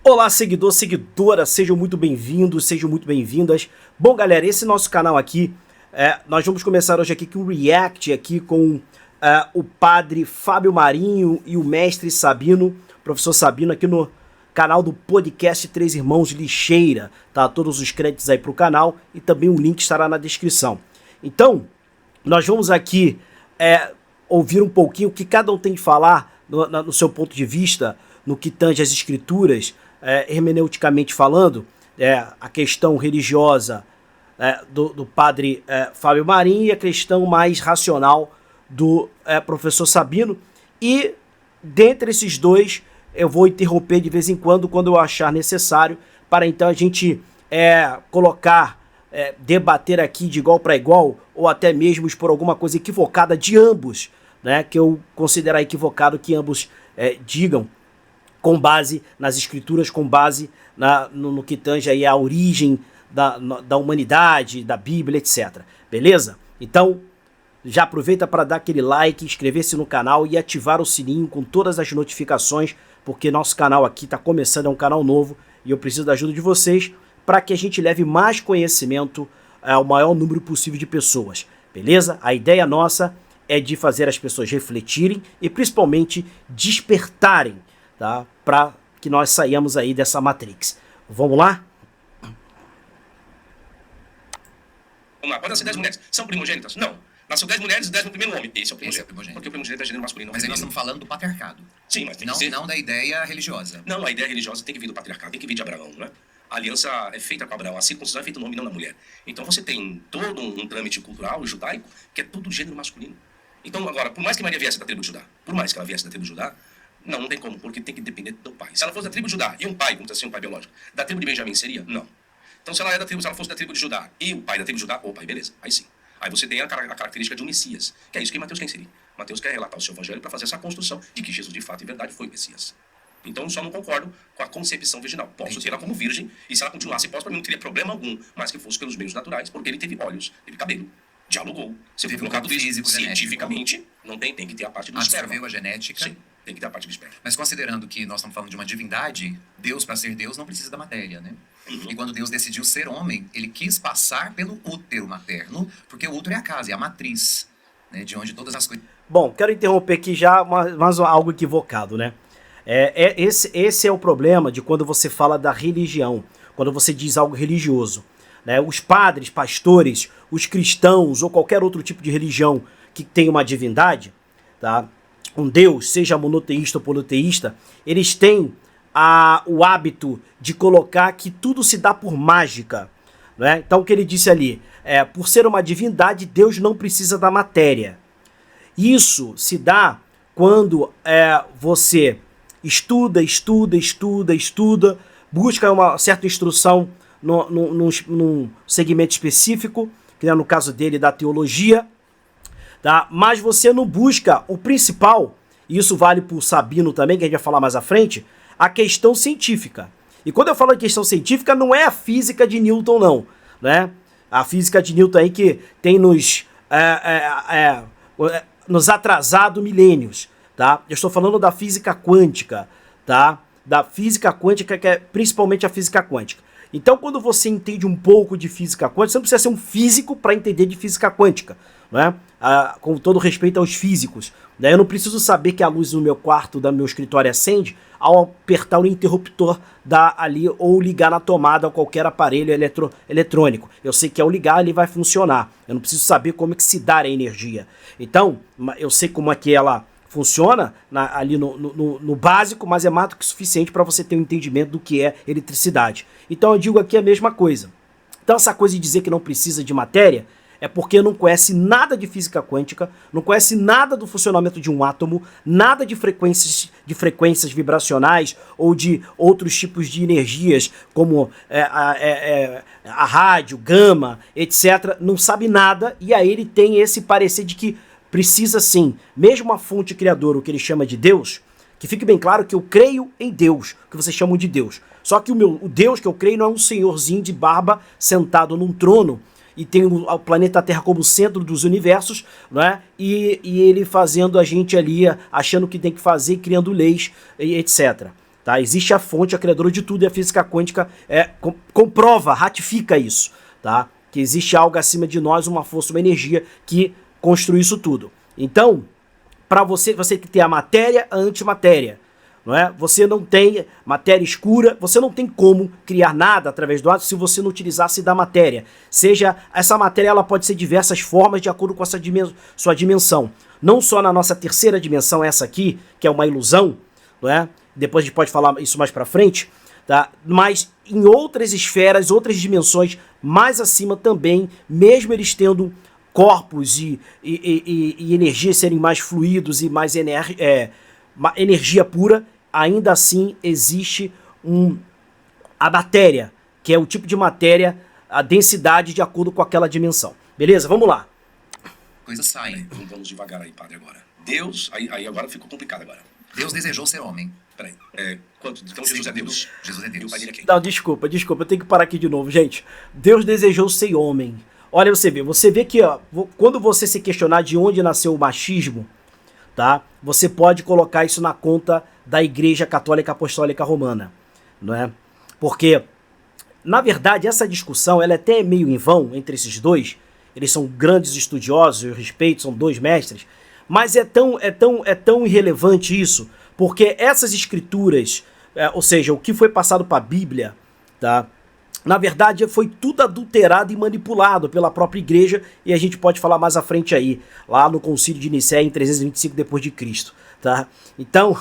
Olá, seguidor, seguidora, sejam muito bem-vindos, sejam muito bem-vindas. Bom, galera, esse nosso canal aqui, nós vamos começar hoje aqui com um react aqui com o padre Fábio Marinho e o mestre Sabino, professor Sabino, aqui no canal do podcast Três Irmãos Lixeira, tá? Todos os créditos aí pro canal e também o link estará na descrição. Então, nós vamos aqui ouvir um pouquinho o que cada um tem de falar no seu ponto de vista, no que tange as escrituras, hermeneuticamente falando, a questão religiosa do padre Fábio Marinho e a questão mais racional do professor Sabino. E dentre esses dois eu vou interromper de vez em quando eu achar necessário, para então a gente colocar, debater aqui de igual para igual, ou até mesmo expor alguma coisa equivocada de ambos, né, que eu considerar equivocado que ambos digam, com base nas escrituras, com base no que tange aí a origem da humanidade, da Bíblia, etc. Beleza? Então, já aproveita para dar aquele like, inscrever-se no canal e ativar o sininho com todas as notificações, porque nosso canal aqui está começando, é um canal novo e eu preciso da ajuda de vocês para que a gente leve mais conhecimento ao maior número possível de pessoas. Beleza? A ideia nossa é de fazer as pessoas refletirem e principalmente despertarem, tá? Para que nós saímos aí dessa Matrix. Vamos lá? Vamos lá, podem ser 10 mulheres. São primogênitas? Não. Nasceu 10 mulheres e 10 no primeiro homem. Esse é o primogênito. Porque o primogênito é gênero masculino. Mas aí nós estamos falando do patriarcado. Sim, mas tem que ser... Não da ideia religiosa. Não, a ideia religiosa tem que vir do patriarcado, tem que vir de Abraão, né? A aliança é feita com Abraão, a circuncisão é feita no homem, não na mulher. Então você tem todo um trâmite cultural judaico que é tudo gênero masculino. Então agora, por mais que Maria viesse da tribo de Judá, não tem como, porque tem que depender do pai. Se ela fosse da tribo de Judá e um pai, vamos dizer assim, um pai biológico, da tribo de Benjamim seria? Não. Então se ela fosse da tribo de Judá e o pai da tribo de Judá, opa, aí beleza, aí sim. Aí você tem a característica de um Messias, que é isso que Mateus quer inserir. Mateus quer relatar o seu evangelho para fazer essa construção de que Jesus de fato e verdade foi o Messias. Então eu só não concordo com a concepção virginal. Posso ter ela como virgem, e se ela continuasse pós, para mim não teria problema algum, mas que fosse pelos meios naturais, porque ele teve olhos, teve cabelo, dialogou. Se for colocado físico, cientificamente, não tem que ter a parte do esperma. Absorveu a genética. Sim, tem que ter a parte do esperma. Mas considerando que nós estamos falando de uma divindade, Deus, para ser Deus, não precisa da matéria, né? Uhum. E quando Deus decidiu ser homem, ele quis passar pelo útero materno, porque o útero é a casa, é a matriz, né, de onde todas as coisas... Bom, quero interromper aqui já, mas algo equivocado, né? Esse é o problema de quando você fala da religião, quando você diz algo religioso, né? Os padres, pastores, os cristãos ou qualquer outro tipo de religião que tem uma divindade, tá? Um Deus, seja monoteísta ou politeísta, eles têm o hábito de colocar que tudo se dá por mágica, né? Então o que ele disse ali, por ser uma divindade, Deus não precisa da matéria. Isso se dá quando você estuda, busca uma certa instrução num segmento específico, que é no caso dele da teologia, tá? Mas você não busca o principal, e isso vale para o Sabino também, que a gente vai falar mais à frente, a questão científica. E quando eu falo de questão científica, não é a física de Newton, não, né? A física de Newton aí que tem nos atrasado milênios, tá? Eu estou falando da física quântica, tá? Da física quântica, que é principalmente a física quântica. Então, quando você entende um pouco de física quântica, você não precisa ser um físico para entender de física quântica, né? Com todo respeito aos físicos, né? Eu não preciso saber que a luz no meu quarto, do meu escritório acende ao apertar o interruptor ali ou ligar na tomada ou qualquer aparelho eletrônico. Eu sei que ao ligar ele vai funcionar. Eu não preciso saber como é que se dá a energia. Então, eu sei como é que ela funciona ali no básico, mas é mais do que suficiente para você ter um entendimento do que é eletricidade. Então eu digo aqui a mesma coisa. Então essa coisa de dizer que não precisa de matéria é porque não conhece nada de física quântica, não conhece nada do funcionamento de um átomo, nada de frequências vibracionais ou de outros tipos de energias, como a rádio, gama, etc. Não sabe nada, e aí ele tem esse parecer de que precisa sim, mesmo a fonte criadora, o que ele chama de Deus, que fique bem claro que eu creio em Deus, que vocês chamam de Deus. Só que o Deus que eu creio não é um senhorzinho de barba sentado num trono e tem o planeta Terra como centro dos universos, né? E ele fazendo a gente ali, achando que tem que fazer, criando leis, etc. Tá? Existe a fonte, a criadora de tudo, e a física quântica comprova, ratifica isso, tá? Que existe algo acima de nós, uma força, uma energia que construiu isso tudo. Então, para você tem que ter a matéria, a antimatéria. Não é? Você não tem matéria escura, você não tem como criar nada através do átomo se você não utilizasse da matéria. Seja, essa matéria ela pode ser diversas formas de acordo com essa sua dimensão. Não só na nossa terceira dimensão, essa aqui, que é uma ilusão, não é? Depois a gente pode falar isso mais pra frente, tá? Mas em outras esferas, outras dimensões mais acima também, mesmo eles tendo corpos e energias serem mais fluidos e mais energia pura, ainda assim existe a matéria, que é o tipo de matéria, a densidade de acordo com aquela dimensão. Beleza? Vamos lá. Coisas saem. Vamos devagar aí, padre, agora. Deus, aí agora ficou complicado agora. Deus desejou ser homem. Peraí, então Jesus é Deus. Jesus é Deus. E o pai dele é quem? Não, desculpa, eu tenho que parar aqui de novo, gente. Deus desejou ser homem. Olha, você vê que ó, quando você se questionar de onde nasceu o machismo, tá? Você pode colocar isso na conta da Igreja Católica Apostólica Romana, não é? Porque, na verdade, essa discussão ela é até meio em vão entre esses dois. Eles são grandes estudiosos, eu respeito, são dois mestres. Mas é tão irrelevante isso, porque essas escrituras, ou seja, o que foi passado para a Bíblia, tá? Na verdade, foi tudo adulterado e manipulado pela própria igreja, e a gente pode falar mais à frente aí, lá no Concílio de Nicéia em 325 d.C., tá? Então,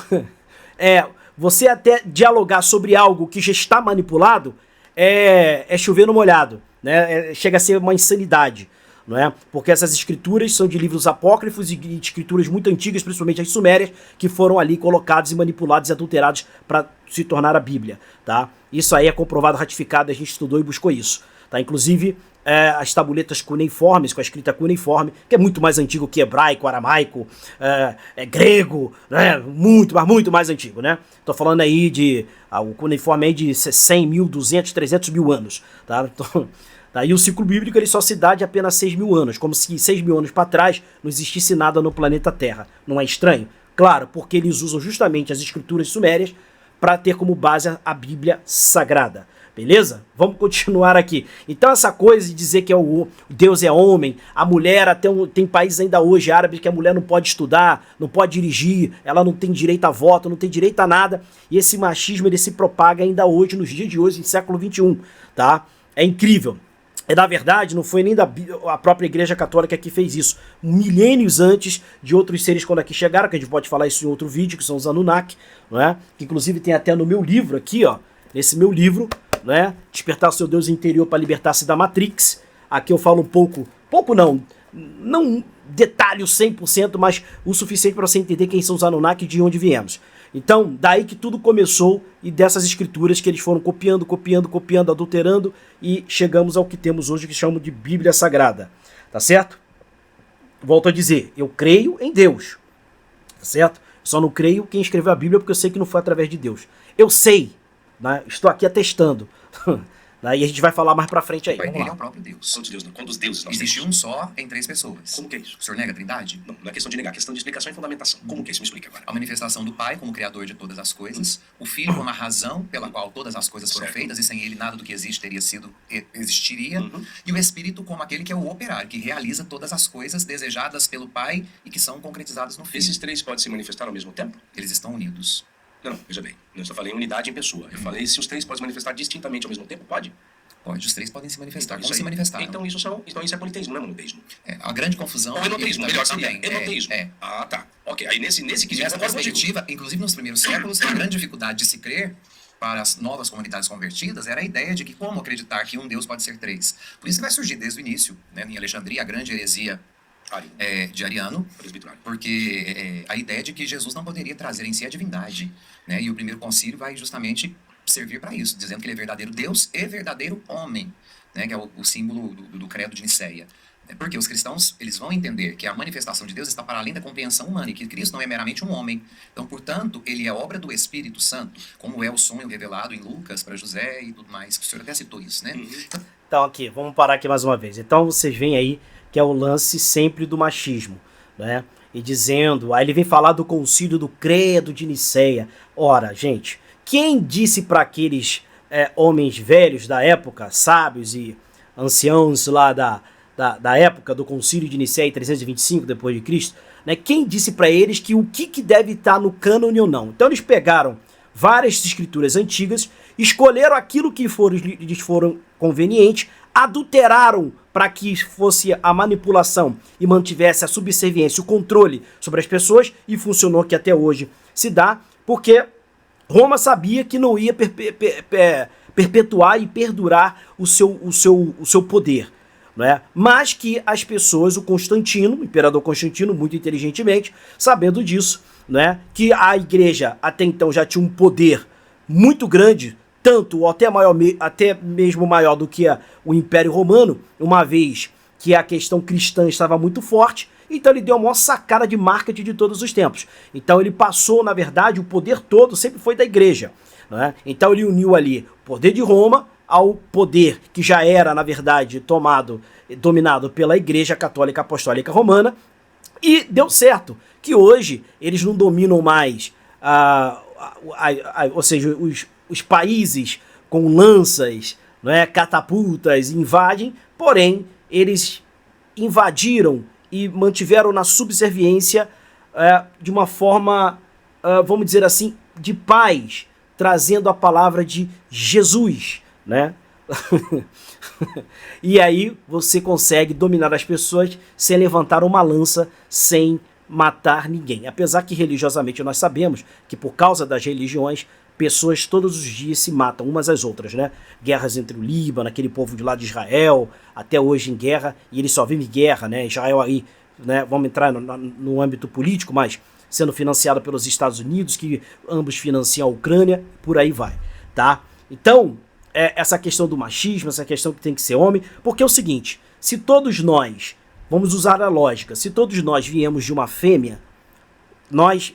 você até dialogar sobre algo que já está manipulado é chover no molhado, né? Chega a ser uma insanidade, não é? Porque essas escrituras são de livros apócrifos e de escrituras muito antigas, principalmente as sumérias, que foram ali colocados e manipulados e adulterados para se tornar a Bíblia, tá? Isso aí é comprovado, ratificado, a gente estudou e buscou isso, tá? Inclusive as tabuletas cuneiformes, com a escrita cuneiforme, que é muito mais antigo que hebraico, aramaico, grego, né? Muito mais antigo, né? Tô falando aí o cuneiforme aí de 100 mil, 200, 300 mil anos, tá? Então, e o ciclo bíblico ele só se dá de apenas 6 mil anos, como se 6 mil anos para trás não existisse nada no planeta Terra. Não é estranho? Claro, porque eles usam justamente as escrituras sumérias para ter como base a Bíblia Sagrada. Beleza? Vamos continuar aqui. Então essa coisa de dizer que Deus é homem, a mulher, tem países ainda hoje árabes que a mulher não pode estudar, não pode dirigir, ela não tem direito a voto, não tem direito a nada, e esse machismo ele se propaga ainda hoje, nos dias de hoje, em século XXI, tá? É incrível. Na verdade, não foi nem a própria Igreja Católica que fez isso. Milênios antes de outros seres quando aqui chegaram, que a gente pode falar isso em outro vídeo, que são os Anunnaki, não é? Que inclusive tem até no meu livro aqui, ó, nesse meu livro, né? Despertar o seu Deus interior para libertar-se da Matrix. Aqui eu falo não detalho 100%, mas o suficiente para você entender quem são os Anunnaki e de onde viemos. Então, daí que tudo começou e dessas escrituras que eles foram copiando, adulterando e chegamos ao que temos hoje que chamam de Bíblia Sagrada, tá certo? Volto a dizer, eu creio em Deus, tá certo? Só não creio quem escreveu a Bíblia porque eu sei que não foi através de Deus. Eu sei, né? Estou aqui atestando. E a gente vai falar mais pra frente aí. Ele é o próprio Deus. Quantos deuses nós Existe temos? um só em 3 pessoas. Como que é isso? O senhor nega a trindade? Não é questão de negar, é questão de explicação e fundamentação. Como que é isso? Me explica agora. A manifestação do Pai como criador de todas as coisas, o Filho como a razão pela qual todas as coisas foram feitas, e sem ele nada do que existe existiria, e o Espírito como aquele que é o operário, que realiza todas as coisas desejadas pelo Pai e que são concretizadas no Filho. Esses três podem se manifestar ao mesmo tempo? Eles estão unidos. Não, veja bem. Eu só falei unidade em pessoa. Eu falei se os três podem se manifestar distintamente ao mesmo tempo, pode? Pode, os três podem se manifestar. Então, como se manifestaram? Então isso é politeísmo, não é monoteísmo. A grande confusão... Ou enoteísmo, melhor seria. Também. Enoteísmo. Ah, tá. Ok, aí nesse quesito... Nessa perspectiva, inclusive nos primeiros séculos, a grande dificuldade de se crer para as novas comunidades convertidas era a ideia de que como acreditar que um Deus pode ser 3. Por isso que vai surgir desde o início, né, em Alexandria, a grande heresia de Ariano, porque a ideia de que Jesus não poderia trazer em si a divindade, né, e o primeiro concílio vai justamente servir para isso, dizendo que ele é verdadeiro Deus e verdadeiro homem, né, que é o símbolo do credo de Nicéia. Porque os cristãos eles vão entender que a manifestação de Deus está para além da compreensão humana e que Cristo não é meramente um homem. Então, portanto, ele é obra do Espírito Santo, como é o sonho revelado em Lucas para José e tudo mais. O senhor até citou isso, né? Então, aqui, vamos parar aqui mais uma vez. Então, vocês veem aí que é o lance sempre do machismo, né? E dizendo, aí ele vem falar do concílio do credo de Nicéia. Ora, gente, quem disse para aqueles homens velhos da época, sábios e anciãos lá da época do Concílio de Nicéia em 325 depois de Cristo, né, quem disse para eles que o que deve estar no cânone ou não? Então eles pegaram várias escrituras antigas, escolheram aquilo que lhes foram conveniente, adulteraram para que fosse a manipulação e mantivesse a subserviência, o controle sobre as pessoas, e funcionou, que até hoje se dá, porque Roma sabia que não ia perpetuar e perdurar o seu poder, né? Mas que as pessoas, o Constantino, o imperador Constantino, muito inteligentemente, sabendo disso, né, que a igreja até então já tinha um poder muito grande, tanto ou até mesmo maior do que o Império Romano, uma vez que a questão cristã estava muito forte, então ele deu a maior sacada de marketing de todos os tempos. Então ele passou, na verdade, o poder todo sempre foi da igreja, né? Então ele uniu ali o poder de Roma ao poder que já era, na verdade, dominado pela Igreja Católica Apostólica Romana, e deu certo, que hoje eles não dominam mais, ou seja, os países com lanças, né, catapultas, invadem, porém eles invadiram e mantiveram na subserviência de uma forma, vamos dizer assim, de paz, trazendo a palavra de Jesus, né? E aí você consegue dominar as pessoas sem levantar uma lança, sem matar ninguém. Apesar que religiosamente nós sabemos que por causa das religiões, pessoas todos os dias se matam umas às outras, né? Guerras entre o Líbano, aquele povo de lá de Israel, até hoje em guerra, e eles só vivem guerra, né? Israel aí, né? Vamos entrar no âmbito político, mas sendo financiado pelos Estados Unidos, que ambos financiam a Ucrânia, por aí vai, tá? Então, essa questão do machismo, essa questão que tem que ser homem, porque é o seguinte, se todos nós, vamos usar a lógica, se todos nós viemos de uma fêmea, nós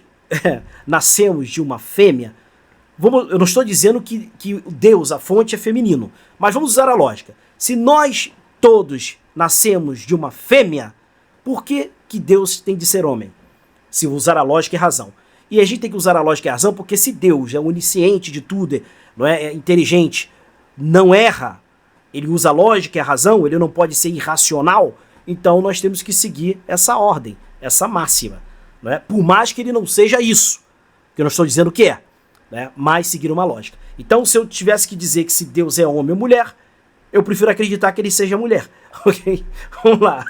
nascemos de uma fêmea, eu não estou dizendo que Deus, a fonte, é feminino, mas vamos usar a lógica. Se nós todos nascemos de uma fêmea, por que Deus tem de ser homem? Se usar a lógica e razão. E a gente tem que usar a lógica e a razão, porque se Deus é onisciente de tudo, não é inteligente, não erra, ele usa a lógica e a razão, ele não pode ser irracional, então nós temos que seguir essa ordem, essa máxima, não é? Por mais que ele não seja isso, que eu não estou dizendo que é, né? Mas seguir uma lógica. Então, se eu tivesse que dizer que se Deus é homem ou mulher, eu prefiro acreditar que ele seja mulher, ok? Vamos lá.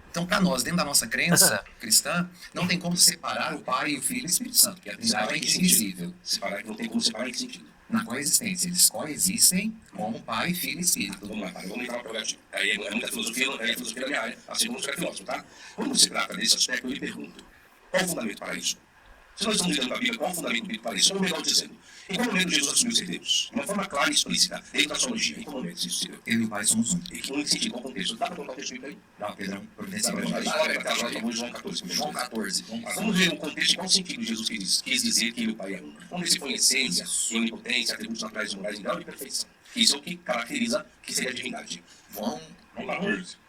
Então, para nós, dentro da nossa crença cristã, não tem como separar o Pai e o Filho e o Espírito Santo, que a Trindade é indivisível. Não tem como separar em que sentido? Na coexistência, eles coexistem como Pai, Filho e Espírito. Vamos lá, vamos entrar na prerrogativa. Aí é muita filosofia, a filosofia da minha área, assim como você é filósofo, tá? Quando se trata desse aspecto, eu lhe pergunto, qual o fundamento para isso? Se nós estamos dizendo na Bíblia, qual o fundamento bíblico para isso? Ou melhor dizendo, em qual momento Jesus assumiu ser Deus? De uma forma clara e explícita, dentro da sonologia, em qual momento isso se deu? Eu e o Pai somos um. E que no sentido, qual contexto? Dá para contar o texto aí? Dá, Pedrão, providencial. João 14. João 14. Vamos ver o contexto, qual sentido Jesus quis dizer que ele e o Pai é um. Onde se põe essência, onipotência, atributos naturais e morais em grau de perfeição. Isso é o que caracteriza que seria a divindade. Vamos lá, 14.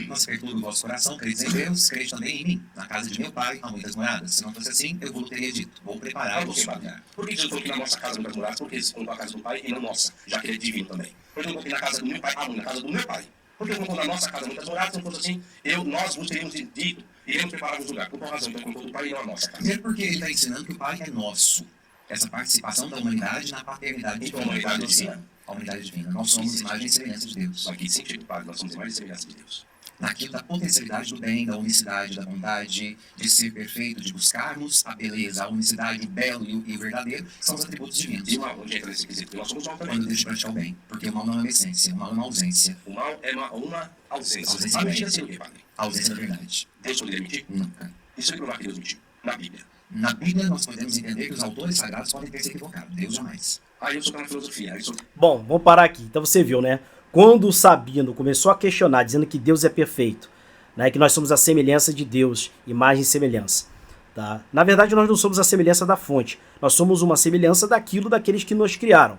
Não se perturbe o vosso coração, credes em Deus, crede também em mim. Na casa de meu Pai há muitas moradas. Se não fosse assim, eu vos teria dito. Vou preparar o vosso lugar. Por que Jesus falou que na nossa casa há muitas moradas? Porque eles colocou a casa do Pai e não nossa, já que ele é divino também. Por que eu coloquei na casa do meu Pai há na casa do meu Pai? Porque eu colocou na nossa casa muitas moradas, se não fosse assim, nós vos teríamos dito e iremos preparar o lugar. Por qual razão? Então colocou do Pai e não a nossa casa. Primeiro porque ele está ensinando que o Pai é nosso. Essa participação da humanidade na paternidade divina. A humanidade divina. A humanidade divina. Nós somos imagem e semelhança de Deus. Aqui, sentido, Padre, nós somos imagem e semelhança de Deus. Naquilo da potencialidade do bem, da unicidade, da bondade, de ser perfeito, de buscarmos a beleza, a unicidade, o belo e o verdadeiro, são os atributos divinos. E o mal, onde entra nesse quesito? Nós somos mal também. Quando deixa de praticar o bem, porque o mal não é uma essência, o mal é uma ausência. O mal é uma ausência. Ausência a mentira seria o quê, Padre? A ausência da verdade. Deus poderia mentir? Nunca. Isso é provar que Deus mentiu. Na Bíblia. Na Bíblia nós podemos entender que os autores sagrados podem ter se equivocado. Deus jamais. Aí eu sou na filosofia. Bom, vamos parar aqui. Então você viu, né? Quando o Sabino começou a questionar, dizendo que Deus é perfeito, né, que nós somos a semelhança de Deus, imagem e semelhança. Tá? Na verdade, nós não somos a semelhança da fonte. Nós somos uma semelhança daqueles que nos criaram.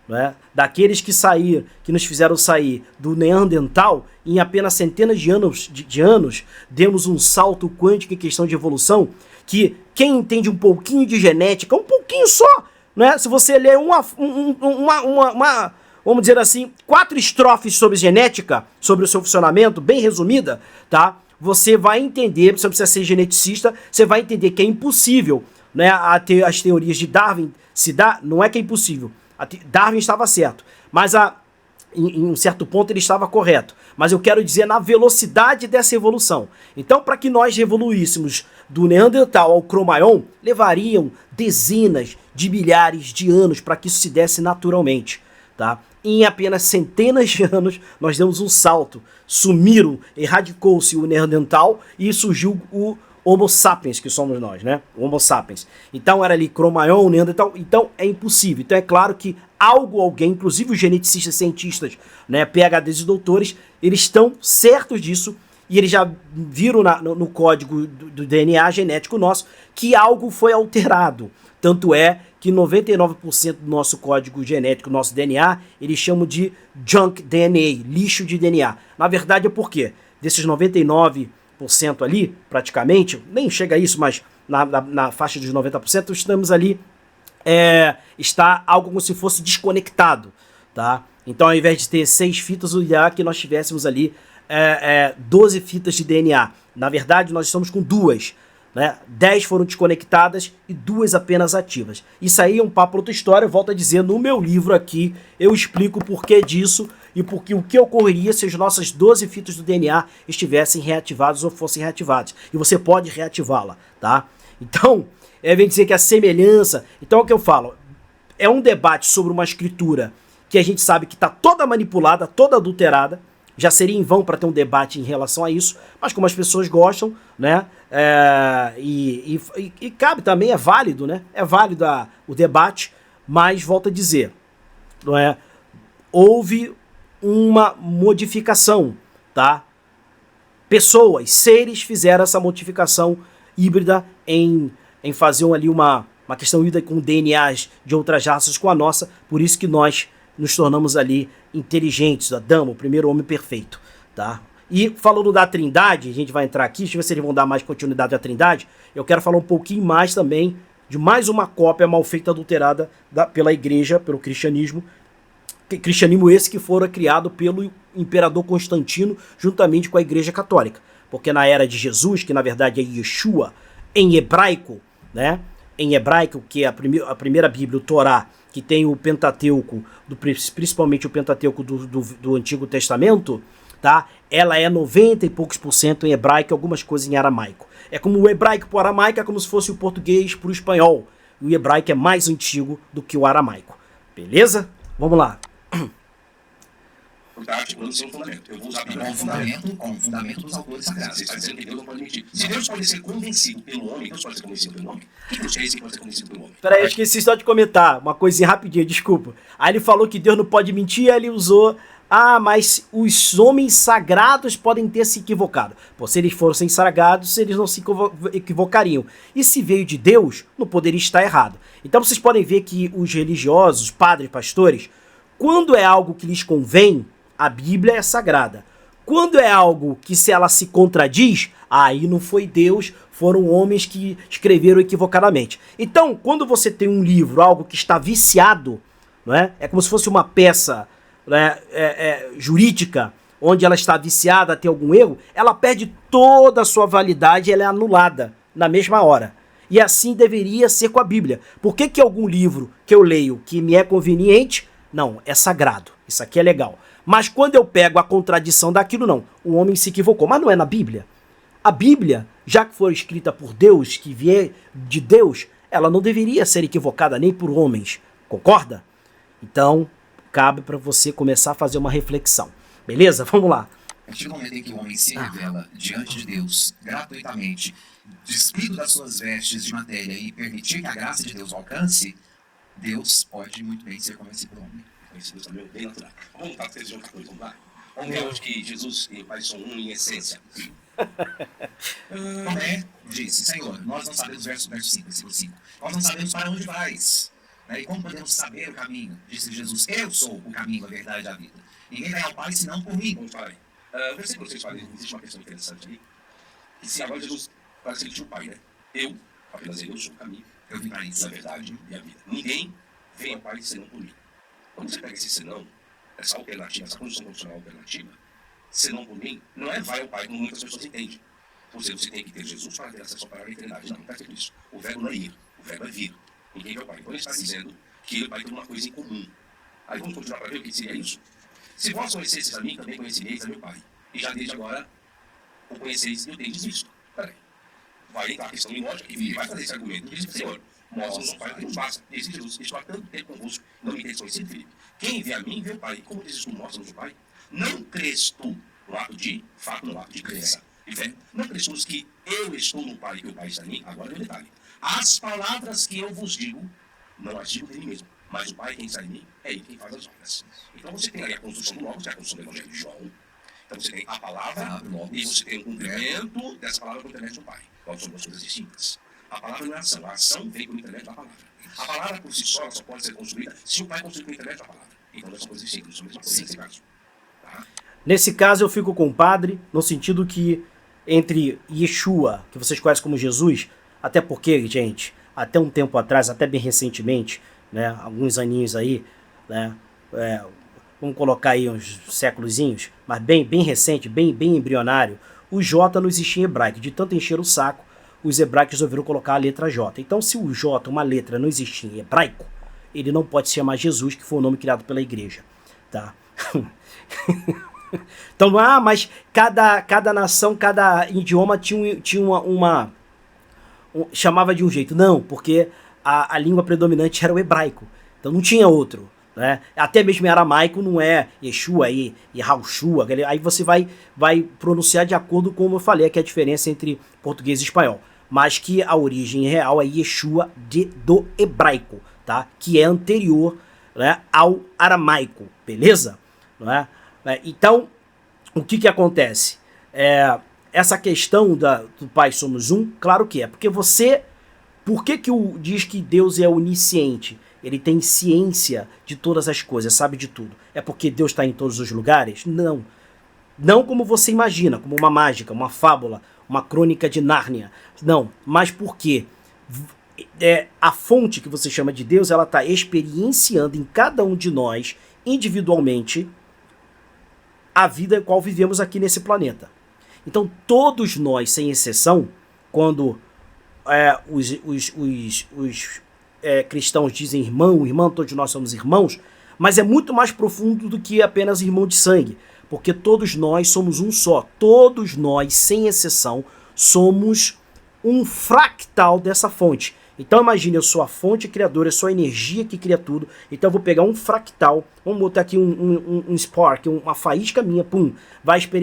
Né? Daqueles que nos fizeram sair do Neandertal, em apenas centenas de anos, demos um salto quântico em questão de evolução, que quem entende um pouquinho de genética, um pouquinho só, né? Se você ler vamos dizer assim, 4 estrofes sobre genética, sobre o seu funcionamento, bem resumida, tá? Você vai entender, você não precisa ser geneticista, você vai entender que é impossível, né, as teorias de Darwin se dar, não é que é impossível. Darwin estava certo, mas em um certo ponto ele estava correto. Mas eu quero dizer na velocidade dessa evolução. Então, para que nós evoluíssemos do Neandertal ao Cro-Magnon, levariam dezenas de milhares de anos para que isso se desse naturalmente, tá? Em apenas centenas de anos, nós demos um salto. Erradicou-se o Neandertal e surgiu o Homo sapiens, que somos nós, né? O Homo sapiens. Então era ali Cro-Magnon, Neandertal. Então é impossível. Então é claro que alguém, inclusive os geneticistas, cientistas, né, PhDs e doutores, eles estão certos disso e eles já viram no código do DNA genético nosso que algo foi alterado. Tanto é que 99% do nosso código genético, nosso DNA, eles chamam de junk DNA, lixo de DNA. Na verdade é porque desses 99% ali, praticamente, nem chega a isso, mas na faixa dos 90%, estamos ali, está algo como se fosse desconectado, tá? Então ao invés de ter 6 fitas, o ideal é que nós tivéssemos ali 12 fitas de DNA. Na verdade nós estamos com 2, né? 10 foram desconectadas e 2 apenas ativas. Isso aí é um papo para outra história. Eu volto a dizer, no meu livro aqui eu explico o porquê disso e porque o que ocorreria se as nossas 12 fitas do DNA estivessem reativadas ou fossem reativadas. E você pode reativá-la, tá? Então, vem dizer que a semelhança... Então é o que eu falo, é um debate sobre uma escritura que a gente sabe que está toda manipulada, toda adulterada. Já seria em vão para ter um debate em relação a isso, mas como as pessoas gostam, né? E cabe também, é válido, né? É válido o debate, mas volto a dizer, não é? Houve uma modificação, tá? Pessoas, seres fizeram essa modificação híbrida em fazer ali uma questão híbrida com DNAs de outras raças com a nossa, por isso que nós nos tornamos ali inteligentes, Adão, o primeiro homem perfeito, tá? E falando da Trindade, a gente vai entrar aqui, deixa eu ver se eles vão dar mais continuidade à Trindade, eu quero falar um pouquinho mais também de mais uma cópia mal feita, adulterada pela igreja, pelo cristianismo esse que fora criado pelo imperador Constantino, juntamente com a igreja católica, porque na era de Jesus, que na verdade é Yeshua, em hebraico, né? Em hebraico, que é a primeira Bíblia, o Torá, que tem o Pentateuco, principalmente o Pentateuco do Antigo Testamento, tá? Ela é 90 e poucos % em hebraico e algumas coisas em aramaico. É como o hebraico para o aramaico, é como se fosse o português para o espanhol. O hebraico é mais antigo do que o aramaico. Beleza? Vamos lá. Está articulando sem fundamento. Eu vou usar com o fundamento dos autores sagrados. Você está dizendo que Deus não pode mentir. Se Deus pode ser convencido pelo homem, Deus pode ser convencido pelo homem. Que Deus é esse que pode ser convencido pelo homem? Peraí, eu esqueci só de comentar uma coisinha rapidinha, desculpa. Aí ele falou que Deus não pode mentir, aí ele usou... mas os homens sagrados podem ter se equivocado. Pô, se eles fossem sagrados, eles não se equivocariam. E se veio de Deus, não poderia estar errado. Então vocês podem ver que os religiosos, padres, pastores, quando é algo que lhes convém, a Bíblia é sagrada. Quando é algo que se ela se contradiz, aí não foi Deus, foram homens que escreveram equivocadamente. Então, quando você tem um livro, algo que está viciado, não é? É como se fosse uma peça, né, jurídica, onde ela está viciada, tem algum erro, ela perde toda a sua validade e ela é anulada na mesma hora. E assim deveria ser com a Bíblia. Por que algum livro que eu leio que me é conveniente, não, é sagrado, isso aqui é legal. Mas quando eu pego a contradição daquilo, não, o homem se equivocou, mas não é na Bíblia. A Bíblia, já que foi escrita por Deus, que vier de Deus, ela não deveria ser equivocada nem por homens, concorda? Então, cabe para você começar a fazer uma reflexão. Beleza? Vamos lá. A partir do momento em que o homem se revela diante de Deus gratuitamente, despido das suas vestes de matéria e permitir que a graça de Deus o alcance, Deus pode muito bem ser convencido pelo homem. Isso é bem natural. Vamos voltar para João 14, vamos lá? Vamos ver onde que Jesus e o Pai são um em essência. Tomé disse, Senhor, nós não sabemos, verso 5, versículo 5, nós não sabemos para onde vais. E como podemos saber o caminho? Disse Jesus, eu sou o caminho, a verdade e a vida. Ninguém vai ao Pai senão por mim. Vamos falar aí. O versículo 6 fala, existe uma questão interessante ali. E se agora Jesus parece que ele tinha o Pai, né? Eu Apenas ele, eu sou o caminho, Eu vim para isso. a verdade e a vida. Ninguém vem ao Pai senão por mim. Quando você pega esse senão, essa alternativa, essa condição condicional alternativa, senão por mim, não é vai ao Pai como muitas pessoas entendem. Ou seja, você tem que ter Jesus para ter acesso ao Pai à eternidade. Não está escrito isso. O verbo não é ir, o verbo é vir. Ninguém vai ao Pai. Então ele está dizendo que ele vai ter uma coisa em comum. Aí vamos continuar para ver o que seria isso? Se vós conhecesseis a mim, também conhecereis a meu Pai. E já desde agora o conheceis e o tendes visto. Peraí. Vai entrar a questão em lógica e vai fazer esse argumento. Ele diz, Senhor, mostra-nos o Pai, o que nos basta. Disse Jesus, estou há tanto tempo convosco, não me tendes conhecido, Filipe. Quem vê a mim, vê o Pai. E como dizes tu, mostra-nos o Pai? Não crês tu no ato de fato, no ato de crença e fé. Não crês tu que eu estou no Pai e que o Pai está em mim? Agora é o detalhe. As palavras que eu vos digo, não as digo de mim mesmo. Mas o Pai, quem está em mim, é Ele quem faz as obras. Então você tem ali a construção do Logos, que é a construção do Evangelho de João. Então você tem a palavra e você tem o cumprimento dessa palavra por intermédio do Pai. Então são duas coisas distintas. A palavra não é ação. A ação vem por intermédio da palavra. A palavra por si só pode ser construída se o Pai construir por intermédio da palavra. Então não são coisas distintas, são a mesma coisa nesse caso. Tá? Nesse caso eu fico com o padre, no sentido que entre Yeshua, que vocês conhecem como Jesus, até porque, gente, até um tempo atrás, até bem recentemente, né, alguns aninhos aí, né, vamos colocar aí uns séculozinhos, mas bem recente, bem embrionário, o J não existia em hebraico. De tanto encher o saco, os hebraicos resolveram colocar a letra J. Então, se o J, uma letra, não existia em hebraico, ele não pode se chamar Jesus, que foi o nome criado pela igreja. Tá? Então, mas cada nação, cada idioma tinha chamava de um jeito. Não, porque a língua predominante era o hebraico. Então não tinha outro. Né? Até mesmo em aramaico não é Yeshua e Yahushua. Aí você vai pronunciar de acordo com como eu falei, que é a diferença entre português e espanhol. Mas que a origem real é Yeshua do hebraico, tá? Que é anterior, né, ao aramaico, beleza? Não é? Então, o que acontece? Essa questão do Pai somos um, claro que é. Porque por que diz que Deus é onisciente? Ele tem ciência de todas as coisas, sabe de tudo. É porque Deus está em todos os lugares? Não. Não como você imagina, como uma mágica, uma fábula, uma crônica de Nárnia. Não, mas porque a fonte que você chama de Deus, ela está experienciando em cada um de nós, individualmente, a vida qual vivemos aqui nesse planeta. Então, todos nós, sem exceção, quando os cristãos dizem irmão, todos nós somos irmãos, mas é muito mais profundo do que apenas irmão de sangue, porque todos nós somos um só. Todos nós, sem exceção, somos um fractal dessa fonte. Então imagine, eu sou a fonte criadora, eu sou a energia que cria tudo. Então eu vou pegar um fractal, vamos botar aqui um spark, uma faísca minha,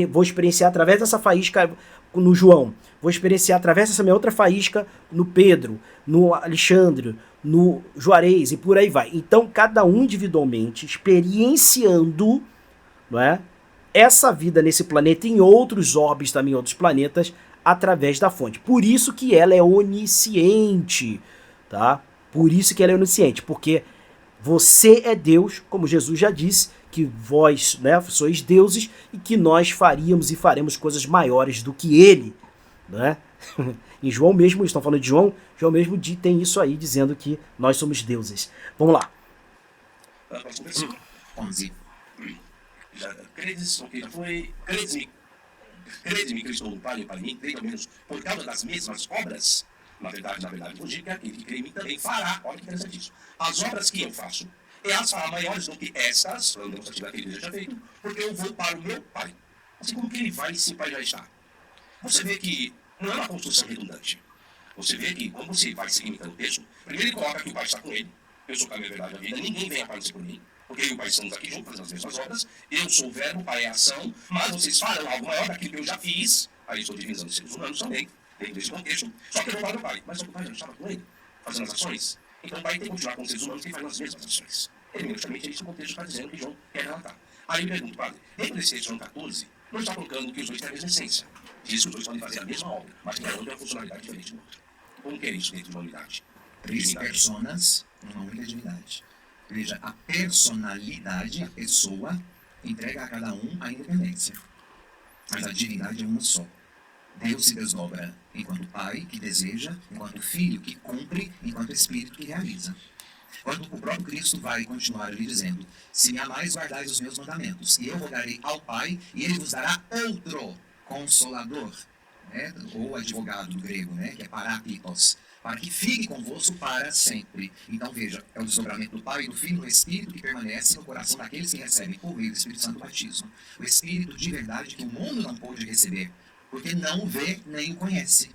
vou experienciar através dessa faísca no João, vou experienciar através dessa minha outra faísca no Pedro, no Alexandre, no Juarez e por aí vai. Então cada um individualmente experienciando, não é, essa vida nesse planeta, em outros orbes também, em outros planetas, através da fonte. Por isso que ela é onisciente, tá? Por isso que ela é onisciente, porque você é Deus, como Jesus já disse, que vós, né, sois deuses e que nós faríamos e faremos coisas maiores do que ele, né? Em João mesmo, estão falando de João mesmo tem isso aí, dizendo que nós somos deuses. Vamos lá. 11. Crede-me que eu estou no Pai e para mim, creio ao menos por causa das mesmas obras. Na verdade, vos digo que aquele que crê em mim também fará. Olha que interessante isso. As obras que eu faço, elas fará maiores do que essas, não se aquele já feito, porque eu vou para o meu Pai. Assim como que ele vai, se o Pai já está. Você vê que não é uma construção redundante. Você vê que, quando você vai seguir o texto, primeiro ele coloca que o Pai está com ele. Eu sou o caminho, a verdade e a vida. Ninguém vem aparecer por mim. Porque eu e o Pai estamos aqui juntos, fazendo as mesmas obras. Eu sou o verbo, o Pai é a ação. Mas vocês farão algo maior daquilo que eu já fiz. Aí estou divinizando os seres humanos também, dentro desse contexto. Só que eu vou para o Pai. Mas só que o Pai já estava com ele, fazendo as ações. Então o Pai tem que continuar com os seres humanos que fazem as mesmas ações. Justamente é isso que o contexto está dizendo que João quer relatar. Aí eu pergunto, Padre, dentro desse texto, João 14, não está colocando que os dois têm a mesma essência. Diz que os dois podem fazer a mesma obra, mas que cada um tem uma funcionalidade diferente do outro. Como que é isso dentro de uma unidade? 3 personas numa única divindade. Veja, a personalidade, a pessoa, entrega a cada um a independência. Mas a divindade é uma só. Deus se desdobra enquanto Pai que deseja, enquanto Filho que cumpre, enquanto Espírito que realiza. Quando o próprio Cristo vai continuar ali dizendo: se me amais, guardais os meus mandamentos, e eu rogarei ao Pai, e ele vos dará outro Consolador, né? Ou advogado do grego, né? Que é paráclitos, para que fique convosco para sempre. Então veja, é o desdobramento do Pai, do Filho e do Espírito que permanece no coração daqueles que recebem por meio do Espírito Santo o batismo. O Espírito de verdade que o mundo não pôde receber, porque não o vê nem o conhece.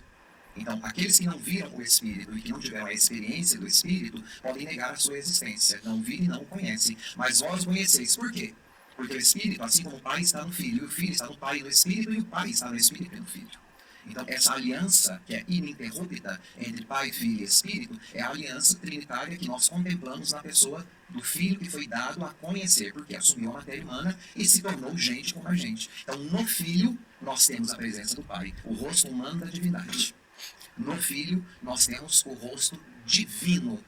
Então, aqueles que não viram o Espírito e que não tiveram a experiência do Espírito podem negar a sua existência. Não viram e não o conhecem. Mas vós o conheceis. Por quê? Porque o Espírito, assim como o Pai está no Filho, e o Filho está no Pai e no Espírito, e o Pai está no Espírito e no Filho. Então, essa aliança que é ininterrupta entre Pai, Filho e Espírito é a aliança trinitária que nós contemplamos na pessoa do Filho que foi dado a conhecer, porque assumiu a matéria humana e se tornou gente como a gente. Então, no Filho, nós temos a presença do Pai, o rosto humano da divindade. No Filho, nós temos o rosto divino.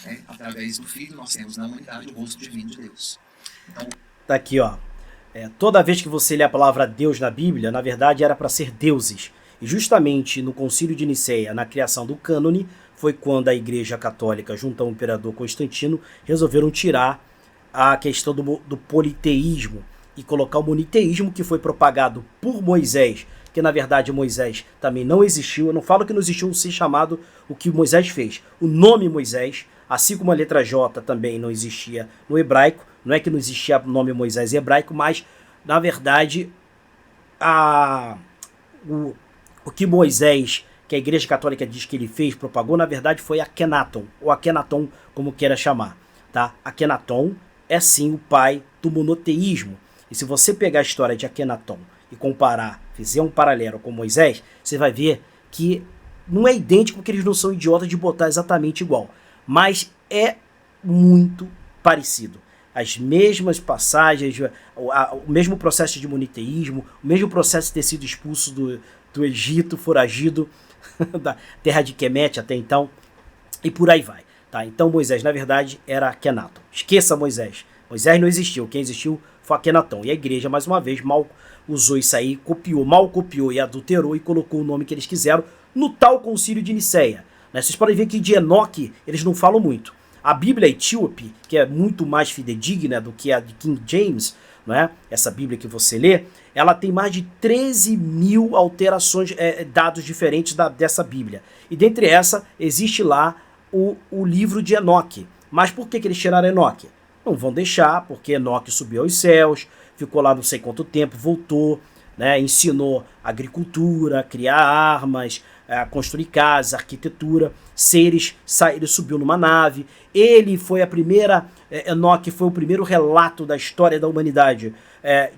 Né? Através do Filho, nós temos na humanidade o rosto divino de Deus. Então, tá aqui, ó. Toda vez que você lê a palavra Deus na Bíblia, na verdade era para ser deuses. E justamente no Concílio de Nicéia, na criação do cânone, foi quando a Igreja Católica, junto ao Imperador Constantino, resolveram tirar a questão do politeísmo e colocar o moniteísmo, que foi propagado por Moisés, que na verdade Moisés também não existiu. Eu não falo que não existiu um ser chamado o que Moisés fez. O nome Moisés, assim como a letra J também não existia no hebraico, não é que não existia o nome Moisés em hebraico, mas na verdade o que Moisés, que a Igreja Católica diz que ele fez, propagou, na verdade foi Akenaton, ou Akenaton, como queira chamar. Tá? Akenaton é sim o pai do monoteísmo. E se você pegar a história de Akenaton e comparar, fizer um paralelo com Moisés, você vai ver que não é idêntico, porque eles não são idiotas de botar exatamente igual. Mas é muito parecido. As mesmas passagens, o mesmo processo de moniteísmo, o mesmo processo de ter sido expulso do Egito, foragido da terra de Quemete até então, e por aí vai. Tá? Então Moisés, na verdade, era Akenaton. Esqueça Moisés. Moisés não existiu. Quem existiu foi Akenaton. E a igreja, mais uma vez, mal usou isso aí, mal copiou e adulterou e colocou o nome que eles quiseram no tal Concílio de Nicéia. Né? Vocês podem ver que de Enoque eles não falam muito. A Bíblia etíope, que é muito mais fidedigna do que a de King James, né? Essa Bíblia que você lê, ela tem mais de 13 mil alterações, dados diferentes dessa Bíblia. E dentre essa, existe lá o livro de Enoque. Mas por que eles tiraram Enoque? Não vão deixar, porque Enoque subiu aos céus, ficou lá não sei quanto tempo, voltou, né? Ensinou agricultura, criar armas, construir casas, arquitetura, seres, ele subiu numa nave, ele foi a primeira, Enoque foi o primeiro relato da história da humanidade,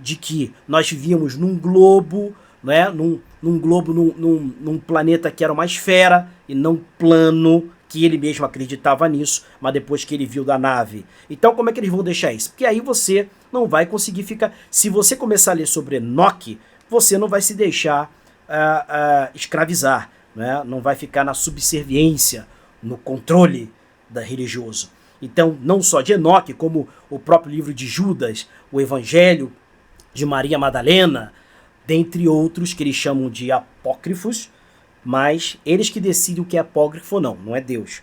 de que nós vivíamos num globo, né, num planeta que era uma esfera e não plano, que ele mesmo acreditava nisso, mas depois que ele viu da nave. Então como é que eles vão deixar isso? Porque aí você não vai conseguir ficar, se você começar a ler sobre Enoque, você não vai se deixar escravizar, né? Não vai ficar na subserviência, no controle religioso. Então, não só de Enoque, como o próprio livro de Judas, o Evangelho de Maria Madalena, dentre outros que eles chamam de apócrifos, mas eles que decidem o que é apócrifo ou não, não é Deus.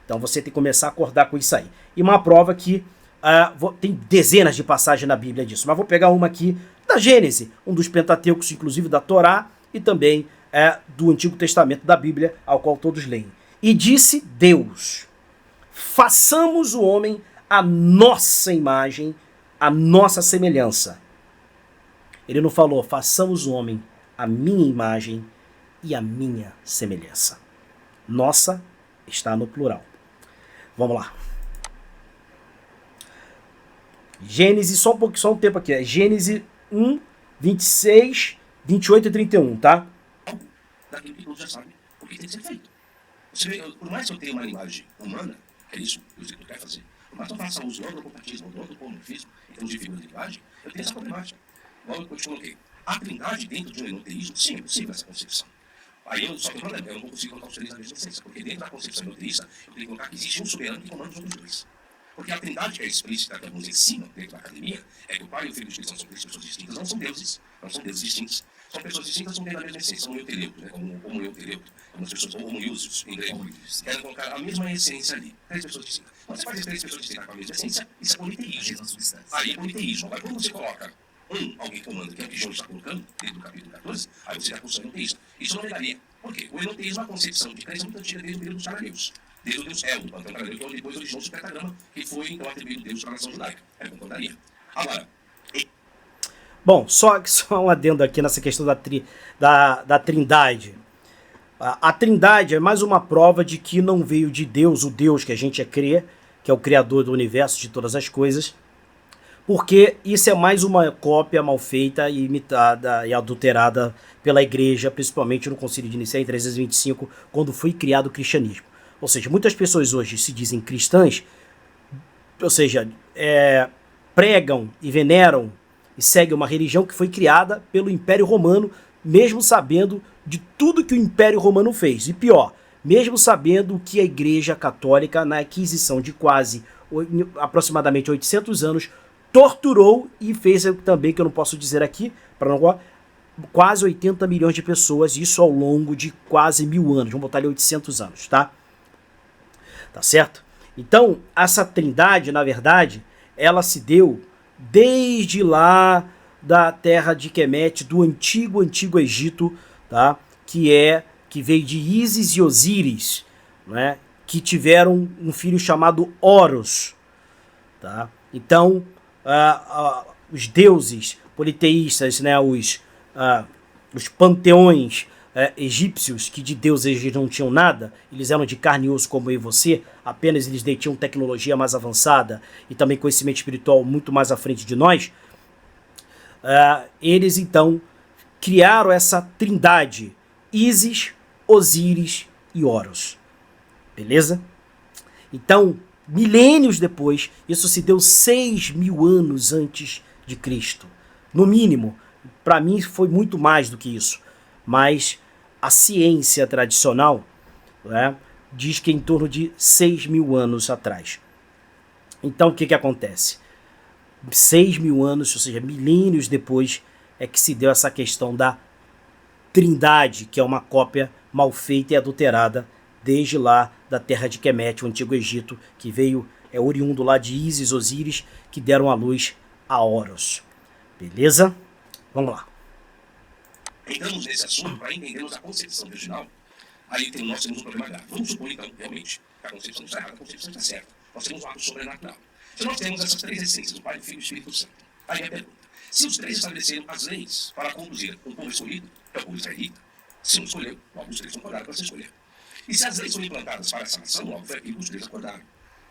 Então você tem que começar a acordar com isso aí. E uma prova que tem dezenas de passagens na Bíblia disso, mas vou pegar uma aqui da Gênese, um dos Pentateucos, inclusive da Torá, e também do Antigo Testamento da Bíblia, ao qual todos leem. E disse Deus: façamos o homem à nossa imagem, à nossa semelhança. Ele não falou, façamos o homem à minha imagem e à minha semelhança. Nossa está no plural. Vamos lá. Gênesis, só um tempo aqui. Gênesis 1, 26, 28 e 31, tá? Daquilo que todos já sabem, porque tem que ser feito. Por mais que eu tenha uma linguagem humana, é isso que o escritor quer fazer, por mais que eu faça uso do antropopatismo, do antropomorfismo, em termos de figura de linguagem, eu tenho essa problemática. Igual eu te coloquei. A trindade dentro de um enoteísmo, sim, é possível essa concepção. Aí só que o problema, eu não consigo colocar os três na mesma essência, porque dentro da concepção enoteísta, eu tenho que colocar que existe um soberano que comanda os outros dois. Porque a trindade que é explícita, que alguns ensinam dentro da academia, é que o Pai e o Filho e o Espírito Santo são três pessoas distintas, não são deuses distintos. São pessoas distintas, não têm a mesma essência, são euteleucos, né? Como homoeuteleucos, algumas pessoas são homoiúsios, em grego, querem colocar a mesma essência ali, três pessoas distintas. Quando você faz três pessoas distintas com a mesma essência, isso é politeísmo. Aí é politeísmo. Agora, quando você coloca alguém comanda, que é o que João está colocando, dentro do capítulo 14, aí você está cursando teísmo. Isso não negaria. Por quê? O enoteísmo é uma concepção de crença muito antiga desde o período dos cananeus. Desde o deus El, o panteão cananeu, que depois originou o pentagrama, que foi então atribuído Deus para a nação judaica. É concordaria. Agora, bom, só um adendo aqui nessa questão da trindade. A trindade é mais uma prova de que não veio de Deus, o Deus que a gente crê, que é o criador do universo, de todas as coisas, porque isso é mais uma cópia mal feita e imitada e adulterada pela igreja, principalmente no Concílio de Nicéia em 325, quando foi criado o cristianismo. Ou seja, muitas pessoas hoje se dizem cristãs, ou seja, pregam e veneram e seguem uma religião que foi criada pelo Império Romano, mesmo sabendo de tudo que o Império Romano fez. E pior, mesmo sabendo que a Igreja Católica, na aquisição de aproximadamente 800 anos, torturou e fez também, que eu não posso dizer aqui, para não quase 80 milhões de pessoas, isso ao longo de quase 1000 anos, vamos botar ali 800 anos, tá? Tá certo? Então, essa trindade, na verdade, ela se deu desde lá da terra de Quemete, do antigo Egito, tá? Que veio de Ísis e Osíris, né? Que tiveram um filho chamado Horus, tá? Então, os deuses politeístas, né? Os panteões egípcios, que de Deus eles não tinham nada, eles eram de carne e osso como eu e você, apenas eles detinham tecnologia mais avançada e também conhecimento espiritual muito mais à frente de nós, eles então criaram essa trindade, Ísis, Osíris e Horus. Beleza? Então, milênios depois, isso se deu 6.000 anos antes de Cristo. No mínimo, para mim foi muito mais do que isso, mas a ciência tradicional, né, diz que é em torno de 6.000 anos atrás. Então o que acontece? 6.000 anos, ou seja, milênios depois, é que se deu essa questão da trindade, que é uma cópia mal feita e adulterada desde lá da terra de Quemete, o antigo Egito, que é oriundo lá de Ísis, Osíris, que deram à luz a Horus. Beleza? Vamos lá. Entramos nesse assunto para entendermos a concepção original. Aí nós temos um problema grave. Vamos supor, então, realmente, que a concepção está errada, a concepção está certa. Nós temos um ato sobrenatural. Se nós temos essas três essências, o Pai, o Filho e o Espírito Santo, aí a pergunta: se os três estabeleceram as leis para conduzir um povo escolhido, que é o povo israelita, se um escolheu, logo os três concordaram para se escolher. E se as leis são implantadas para essa nação, logo foi aquilo que os três acordaram.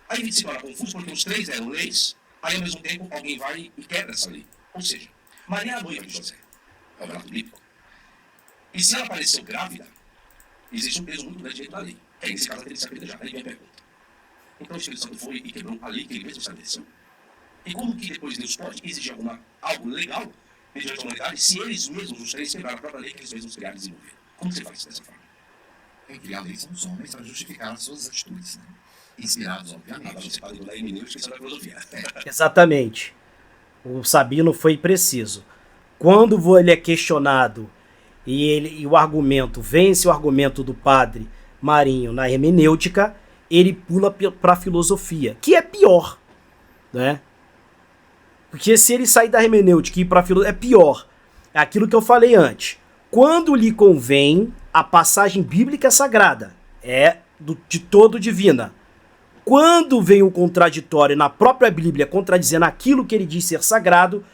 Aí se torna confuso porque os três eram leis, aí ao mesmo tempo alguém vai e quebra essa lei. Ou seja, Maria é a noiva de José, é o relato bíblico. E se ela apareceu grávida, existe um peso muito grande dentro da lei. É nesse caso que ele se apedrejar. Aí vem a pergunta: então o Espírito Santo foi e quebrou a lei que ele mesmo estabeleceu? E como que depois Deus pode exigir algo legal mediante a humanidade se eles mesmos, os três, quebraram a própria lei que eles mesmos criaram e desenvolveram? Como você faz dessa forma? Criar leis são os homens para justificar as suas atitudes, né? Inspirados, obviamente. Agora você está indo lá em Mineiro, esquecendo da filosofia. Exatamente. O Sabino foi preciso. Quando ele é questionado e o argumento vence o argumento do padre Marinho na hermenêutica, ele pula para a filosofia, que é pior, né? Porque se ele sair da hermenêutica e ir para a filosofia, é pior. É aquilo que eu falei antes. Quando lhe convém, a passagem bíblica sagrada é de todo divina. Quando vem o contraditório na própria Bíblia contradizendo aquilo que ele diz ser sagrado,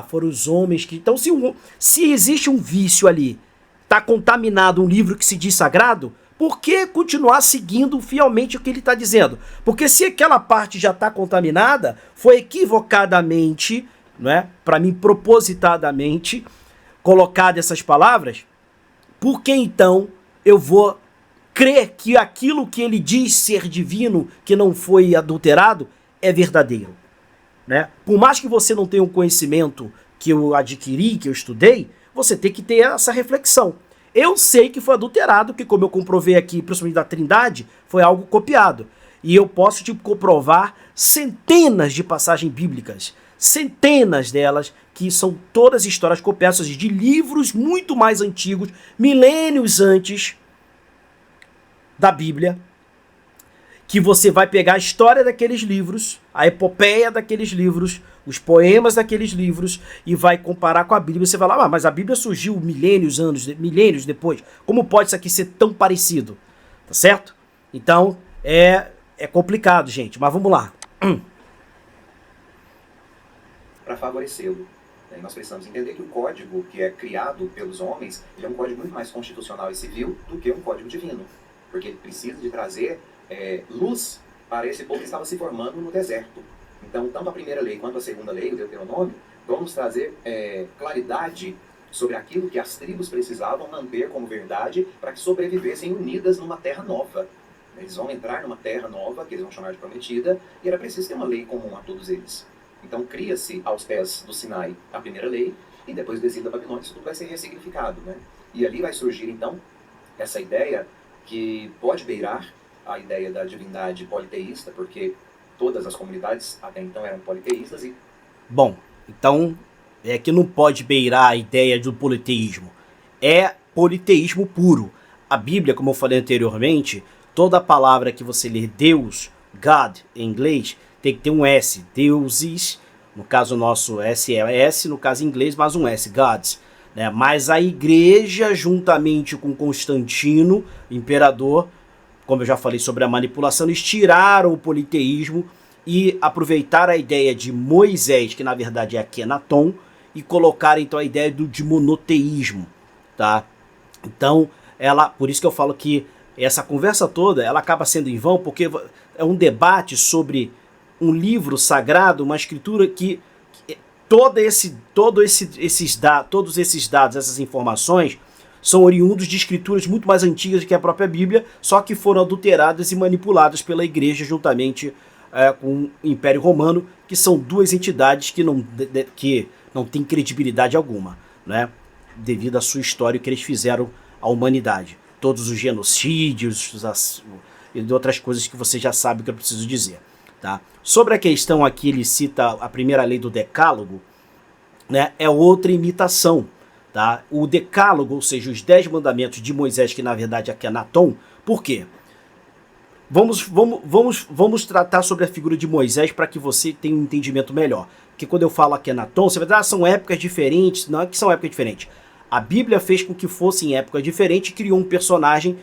foram os homens que... Então, se existe um vício ali, está contaminado um livro que se diz sagrado, por que continuar seguindo fielmente o que ele está dizendo? Porque se aquela parte já está contaminada, foi equivocadamente, né, para mim, propositadamente, colocado essas palavras, por que então eu vou crer que aquilo que ele diz ser divino, que não foi adulterado, é verdadeiro? Né? Por mais que você não tenha um conhecimento que eu adquiri, que eu estudei, você tem que ter essa reflexão. Eu sei que foi adulterado, que como eu comprovei aqui, principalmente da Trindade, foi algo copiado. E eu posso te comprovar centenas de passagens bíblicas, centenas delas, que são todas histórias copiadas de livros muito mais antigos, milênios antes da Bíblia, que você vai pegar a história daqueles livros, a epopeia daqueles livros, os poemas daqueles livros, e vai comparar com a Bíblia. Você vai lá, mas a Bíblia surgiu milênios depois. Como pode isso aqui ser tão parecido? Tá certo? Então, é complicado, gente, mas vamos lá. Para favorecê-lo. Nós precisamos entender que o código que é criado pelos homens, ele é um código muito mais constitucional e civil do que um código divino. Porque ele precisa de trazer luz para esse povo que estava se formando no deserto. Então, tanto a primeira lei quanto a segunda lei, o Deuteronômio, vão nos trazer claridade sobre aquilo que as tribos precisavam manter como verdade para que sobrevivessem unidas numa terra nova. Eles vão entrar numa terra nova, que eles vão chamar de prometida, e era preciso ter uma lei comum a todos eles. Então, cria-se aos pés do Sinai a primeira lei, e depois do exílio da Babilônia, isso tudo vai ser ressignificado, né? E ali vai surgir, então, essa ideia que pode beirar a ideia da divindade politeísta, porque todas as comunidades até então eram politeístas e... Bom, então é que não pode beirar a ideia do politeísmo. É politeísmo puro. A Bíblia, como eu falei anteriormente, toda palavra que você lê Deus, God, em inglês, tem que ter um S. Deuses, no caso nosso S é S, no caso em inglês, mais um S, Gods. Né? Mas a igreja, juntamente com Constantino, imperador, como eu já falei sobre a manipulação, eles tiraram o politeísmo e aproveitaram a ideia de Moisés, que na verdade é Akenaton, e colocaram então a ideia de monoteísmo, tá? Então, por isso que eu falo que essa conversa toda, ela acaba sendo em vão, porque é um debate sobre um livro sagrado, uma escritura que todos esses dados, essas informações, são oriundos de escrituras muito mais antigas que a própria Bíblia, só que foram adulteradas e manipuladas pela igreja juntamente com o Império Romano, que são duas entidades que não têm credibilidade alguma, né? Devido à sua história que eles fizeram à humanidade. Todos os genocídios e outras coisas que você já sabe que eu preciso dizer. Tá? Sobre a questão aqui, ele cita a primeira lei do Decálogo, né? É outra imitação. Tá? O Decálogo, ou seja, os 10 mandamentos de Moisés, que na verdade é Akenaton. Por quê? Vamos tratar sobre a figura de Moisés para que você tenha um entendimento melhor. Porque quando eu falo Akenaton, você vai dizer, são épocas diferentes. Não é que são épocas diferentes. A Bíblia fez com que fossem épocas diferentes e criou um personagem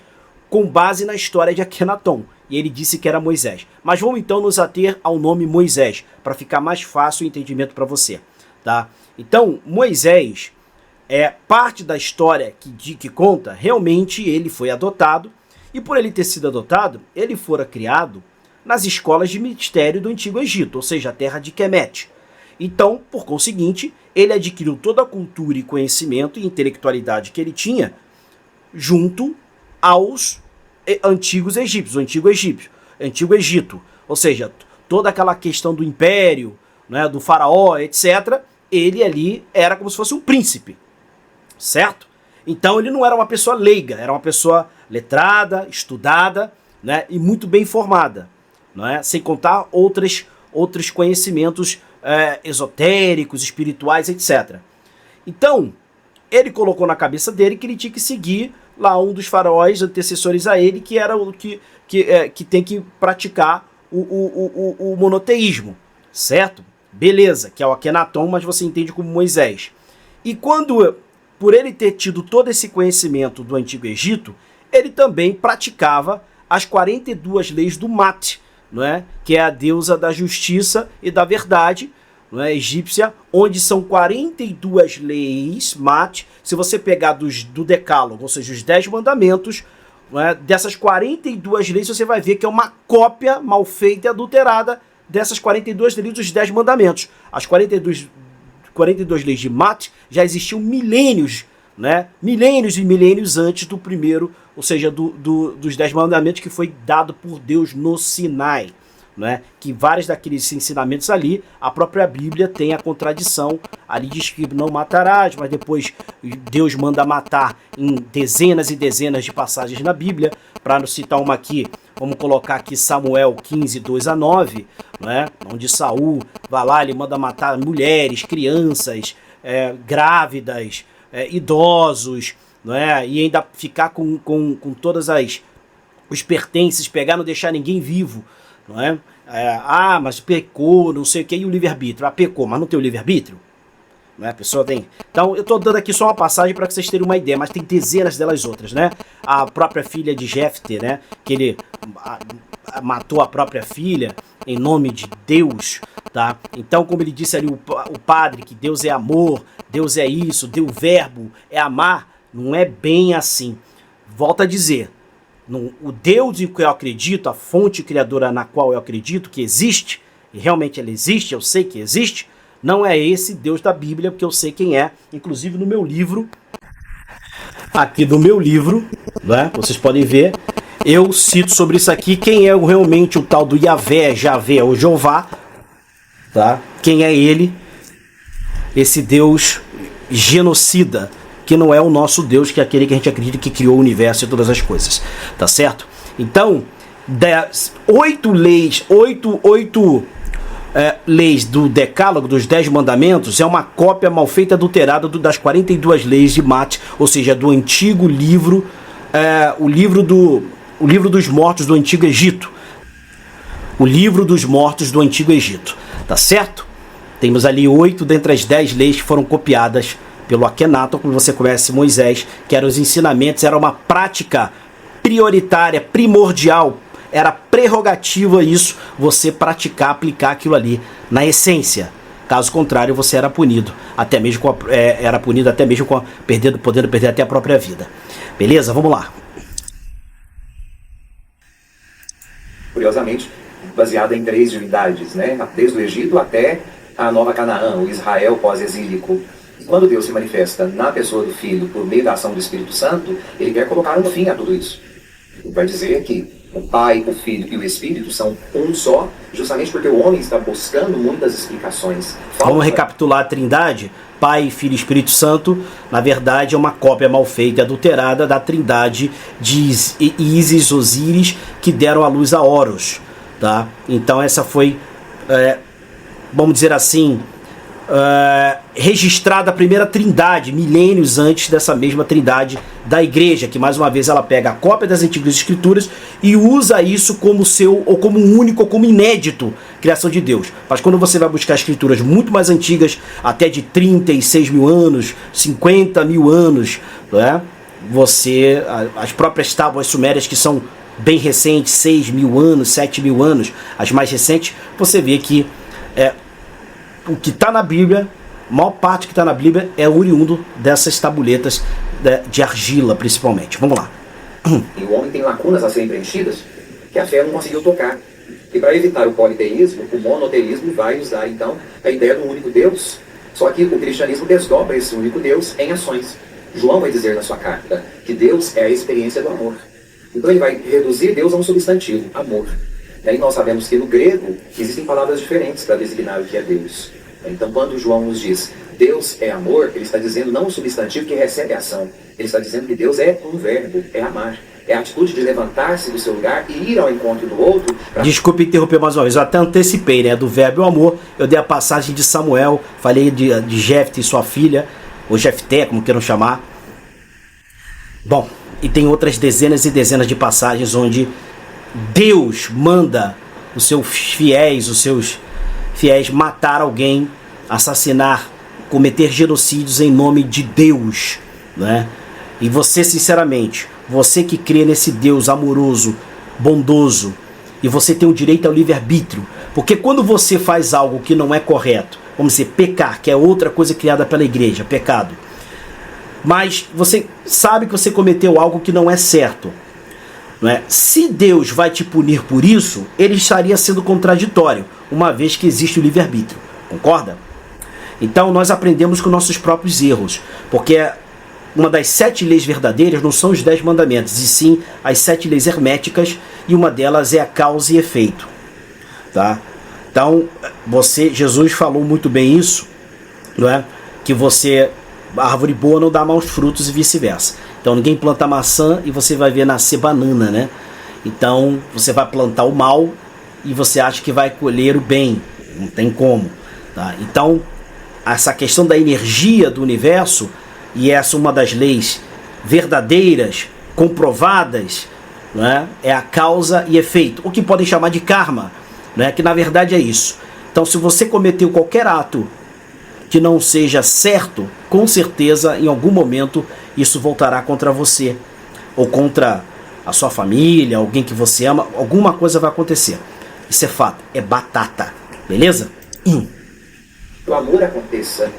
com base na história de Akenaton. E ele disse que era Moisés. Mas vamos então nos ater ao nome Moisés, para ficar mais fácil o entendimento para você. Tá? Então, Moisés parte da história que conta, realmente ele foi adotado. E por ele ter sido adotado, ele fora criado nas escolas de mistério do Antigo Egito, ou seja, a terra de Kemet. Então, por conseguinte, ele adquiriu toda a cultura e conhecimento e intelectualidade que ele tinha junto aos antigos egípcios, o Antigo Egito. Ou seja, toda aquela questão do império, né, do faraó, etc., ele ali era como se fosse um príncipe, certo? Então ele não era uma pessoa leiga, era uma pessoa letrada, estudada, né, e muito bem formada, não é? Sem contar outros conhecimentos esotéricos, espirituais, etc. Então, ele colocou na cabeça dele que ele tinha que seguir lá um dos faraós antecessores a ele, que era o que tem que praticar o monoteísmo, certo? Beleza, que é o Akenaton, mas você entende como Moisés. E por ele ter tido todo esse conhecimento do Antigo Egito, ele também praticava as 42 leis do Mat, não é? Que é a deusa da justiça e da verdade, não é? Egípcia, onde são 42 leis, Mat. Se você pegar do Decálogo, ou seja, os 10 mandamentos, não é? Dessas 42 leis, você vai ver que é uma cópia mal feita e adulterada dessas 42 leis dos 10 mandamentos. As 42 leis de Mat já existiam milênios, né? Milênios e milênios antes do primeiro, ou seja, dos 10 mandamentos que foi dado por Deus no Sinai, né? Que vários daqueles ensinamentos ali, a própria Bíblia tem a contradição. Ali diz que não matarás, mas depois Deus manda matar em dezenas e dezenas de passagens na Bíblia. Para não citar uma aqui, vamos colocar aqui Samuel 15, 2-9, né? Onde Saul vai lá, ele manda matar mulheres, crianças, grávidas, idosos, né? E ainda ficar com todas os pertences, pegar, não deixar ninguém vivo, não é? Mas pecou, não sei o que, e o livre-arbítrio? Pecou, mas não tem o livre-arbítrio? Né? A pessoa tem. Então, eu estou dando aqui só uma passagem para que vocês tenham uma ideia, mas tem dezenas delas outras, né? A própria filha de Jefté, né? Que ele matou a própria filha em nome de Deus, tá? Então, como ele disse ali, o padre, que Deus é amor, Deus é isso, Deus o verbo é amar, não é bem assim. Volto a dizer, o Deus em que eu acredito, a fonte criadora na qual eu acredito que existe, e realmente ela existe, eu sei que existe, não é esse Deus da Bíblia, porque eu sei quem é. Inclusive no meu livro, aqui do meu livro, né, vocês podem ver, eu cito sobre isso aqui, quem é realmente o tal do Javé ou Jeová, tá? Quem é ele, esse Deus genocida, que não é o nosso Deus, que é aquele que a gente acredita que criou o universo e todas as coisas, tá certo? Então, 8 leis do Decálogo, dos 10 mandamentos, é uma cópia mal feita, adulterada das 42 leis de Mate, ou seja, do antigo livro, o livro dos mortos do Antigo Egito. O livro dos mortos do Antigo Egito, tá certo? Temos ali 8 dentre as 10 leis que foram copiadas pelo Akhenaton, como você conhece Moisés, que eram os ensinamentos, era uma prática prioritária, primordial, era prerrogativa isso, você praticar, aplicar aquilo ali na essência. Caso contrário, você era punido, até mesmo podendo perder até a própria vida. Beleza? Vamos lá. Curiosamente, baseada em 3 divindades, né? Desde o Egito até a Nova Canaã, o Israel pós-exílico. Quando Deus se manifesta na pessoa do Filho por meio da ação do Espírito Santo, ele quer colocar um fim a tudo isso. Ele vai dizer que o Pai, o Filho e o Espírito são um só, justamente porque o homem está buscando muitas explicações. Vamos recapitular a Trindade? Pai, Filho e Espírito Santo, na verdade é uma cópia mal feita e adulterada da Trindade de Ísis, Osíris, que deram a luz a Horus, tá? Então essa foi, vamos dizer assim, registrada a primeira Trindade, milênios antes dessa mesma Trindade da Igreja, que mais uma vez ela pega a cópia das Antigas Escrituras e usa isso como seu, ou como único, ou como inédito, criação de Deus. Mas quando você vai buscar escrituras muito mais antigas, até de 36 mil anos, 50 mil anos, né, as próprias tábuas sumérias, que são bem recentes, 6 mil anos, 7 mil anos, as mais recentes, você vê que o que está na Bíblia, a maior parte que está na Bíblia é oriundo dessas tabuletas de argila, principalmente. Vamos lá. E o homem tem lacunas a serem preenchidas que a fé não conseguiu tocar. E para evitar o politeísmo, o monoteísmo vai usar, então, a ideia do único Deus. Só que o cristianismo desdobra esse único Deus em ações. João vai dizer na sua carta que Deus é a experiência do amor. Então ele vai reduzir Deus a um substantivo, amor. E aí nós sabemos que no grego existem palavras diferentes para designar o que é Deus. Então quando João nos diz Deus é amor, ele está dizendo não um substantivo que recebe ação. Ele está dizendo que Deus é um verbo, é amar. É a atitude de levantar-se do seu lugar e ir ao encontro do outro. Desculpe interromper mais uma vez, eu até antecipei, né? Do verbo e o amor, eu dei a passagem de Samuel, falei de Jefté e sua filha, ou Jefté, como queiram chamar. Bom, e tem outras dezenas e dezenas de passagens onde Deus manda os seus fiéis matar alguém, assassinar, cometer genocídios em nome de Deus, né? E você, sinceramente, você que crê nesse Deus amoroso, bondoso, e você tem o direito ao livre-arbítrio, porque quando você faz algo que não é correto, vamos dizer, pecar, que é outra coisa criada pela igreja, pecado, mas você sabe que você cometeu algo que não é certo, não é? Se Deus vai te punir por isso, ele estaria sendo contraditório, uma vez que existe o livre-arbítrio, concorda? Então nós aprendemos com nossos próprios erros, porque uma das 7 leis verdadeiras não são os 10 mandamentos, e sim as 7 leis herméticas, e uma delas é a causa e efeito, tá? Então, Jesus falou muito bem isso, não é? Que a árvore boa não dá maus frutos e vice-versa. Então ninguém planta maçã e você vai ver nascer banana, né? Então você vai plantar o mal e você acha que vai colher o bem. Não tem como. Tá? Então essa questão da energia do universo, e essa é uma das leis verdadeiras, comprovadas, né? É a causa e efeito. O que podem chamar de karma, né? Que na verdade é isso. Então se você cometeu qualquer ato que não seja certo, com certeza em algum momento isso voltará contra você, ou contra a sua família, alguém que você ama, alguma coisa vai acontecer. Isso é fato, é batata, beleza? O amor aconteça.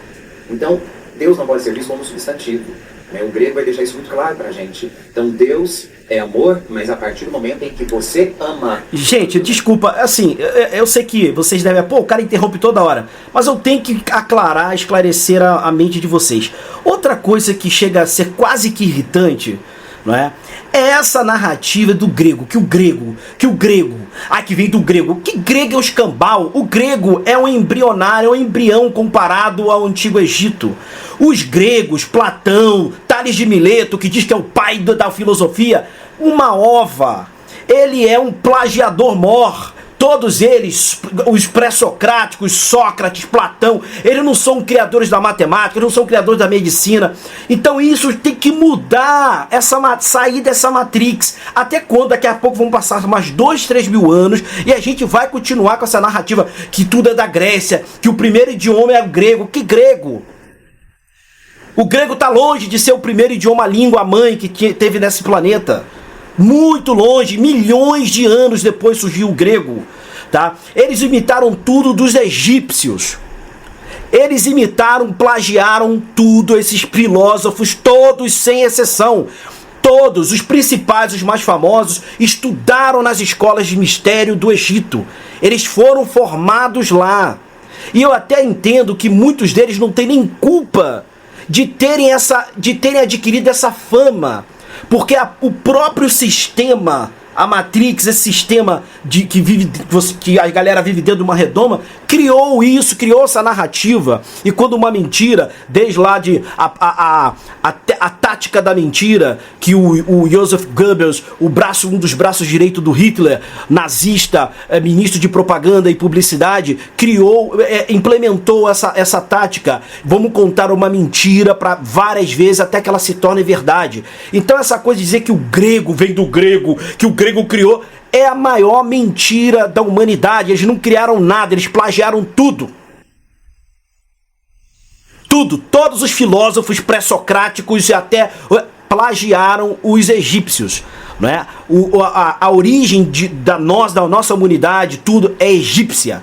Então, Deus não pode ser visto como substantivo, né? O grego vai deixar isso muito claro pra gente. Então, Deus é amor, mas a partir do momento em que você ama. Gente, desculpa, assim, eu sei que vocês devem... Pô, o cara interrompe toda hora. Mas eu tenho que aclarar, esclarecer a mente de vocês. Outra coisa que chega a ser quase que irritante, não é? É essa narrativa do grego, que o grego, que vem do grego. Que grego é o escambau? O grego é um embrionário, é um embrião comparado ao Antigo Egito. Os gregos, Platão, Tales de Mileto, que diz que é o pai da filosofia, uma ova. Ele é um plagiador mor. Todos eles, os pré-socráticos, Sócrates, Platão, eles não são criadores da matemática, eles não são criadores da medicina. Então isso tem que mudar, sair dessa matrix. Até quando? Daqui a pouco vão passar mais 2, 3 mil anos e a gente vai continuar com essa narrativa que tudo é da Grécia, que o primeiro idioma é o grego. Que grego? O grego está longe de ser o primeiro idioma, língua mãe que teve nesse planeta. Muito longe, milhões de anos depois surgiu o grego, tá? Eles imitaram tudo dos egípcios. Eles imitaram, plagiaram tudo, esses filósofos, todos sem exceção. Todos, os principais, os mais famosos, estudaram nas escolas de mistério do Egito. Eles foram formados lá. E eu até entendo que muitos deles não têm nem culpa de terem adquirido essa fama. Porque o próprio sistema, a Matrix, esse sistema que a galera vive dentro de uma redoma, criou isso, criou essa narrativa. E quando uma mentira, desde lá de a tática da mentira, que o Joseph Goebbels, um dos braços direitos do Hitler, nazista, ministro de propaganda e publicidade, implementou essa tática. Vamos contar uma mentira para várias vezes até que ela se torne verdade. Então essa coisa de dizer que o grego vem do grego, que o grego criou, é a maior mentira da humanidade. Eles não criaram nada, eles plagiaram tudo. Tudo, todos os filósofos pré-socráticos e até plagiaram os egípcios, não é? A origem da nossa humanidade, tudo é egípcia.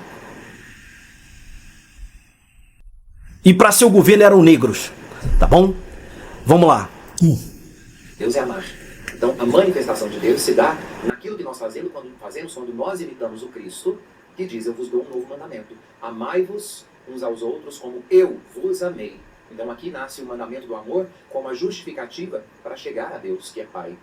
E para seu governo eram negros, tá bom? Vamos lá. Deus é amar. Então, a manifestação de Deus se dá naquilo que nós fazemos quando nós imitamos o Cristo, que diz: eu vos dou um novo mandamento. Amai-vos uns aos outros como eu vos amei. Então, aqui nasce o mandamento do amor como a justificativa para chegar a Deus, que é Pai,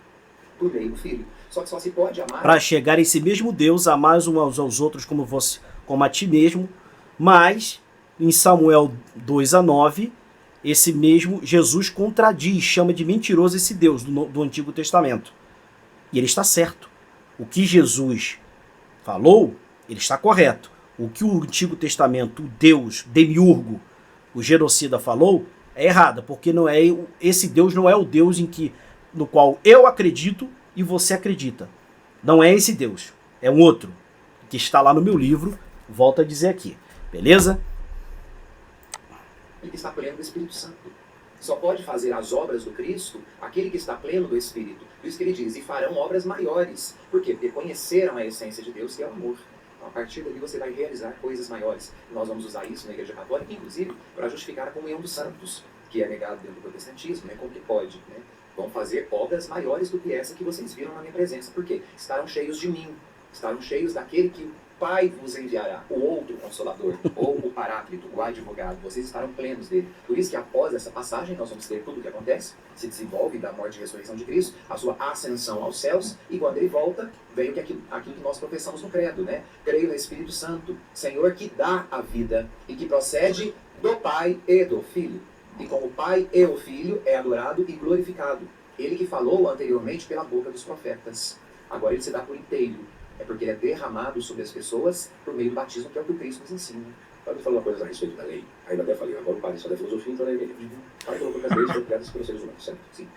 por meio do Filho. Só que só se pode amar... Para chegar a esse mesmo Deus, amar uns aos outros como a ti mesmo. Mas, em Samuel 2:9... esse mesmo Jesus contradiz, chama de mentiroso esse Deus do Antigo Testamento. E ele está certo. O que Jesus falou, ele está correto. O que o Antigo Testamento, o Deus demiurgo, o genocida falou, é errado, porque esse Deus não é o Deus no qual eu acredito e você acredita. Não é esse Deus, é um outro, que está lá no meu livro, volto a dizer aqui, beleza? Ele que está pleno do Espírito Santo. Só pode fazer as obras do Cristo aquele que está pleno do Espírito. Por isso que ele diz: e farão obras maiores. Por quê? Porque conheceram a essência de Deus, que é o amor. Então, a partir dali você vai realizar coisas maiores. Nós vamos usar isso na Igreja Católica, inclusive, para justificar a comunhão dos santos, que é negado dentro do protestantismo, né? Como que pode, né? Vão fazer obras maiores do que essa que vocês viram na minha presença. Por quê? Estarão cheios de mim. Estarão cheios daquele que Pai vos enviará, o outro Consolador, ou o Paráclito, o Advogado. Vocês estarão plenos dele. Por isso que após essa passagem nós vamos ter tudo o que acontece, se desenvolve da morte e ressurreição de Cristo, a sua ascensão aos céus, e quando ele volta, vem aquilo que nós professamos no credo, né? Creio no Espírito Santo, Senhor que dá a vida e que procede do Pai e do Filho. E como o Pai e o Filho é adorado e glorificado. Ele que falou anteriormente pela boca dos profetas. Agora ele se dá por inteiro. É porque ele é derramado sobre as pessoas por meio do batismo, que é o que o Cristo nos ensina. Padre falou uma coisa a respeito da lei. Ainda até falei, agora o padre só da filosofia, então é lei. O padre colocou que as leis foram criadas pelos seres humanos, certo? Sim.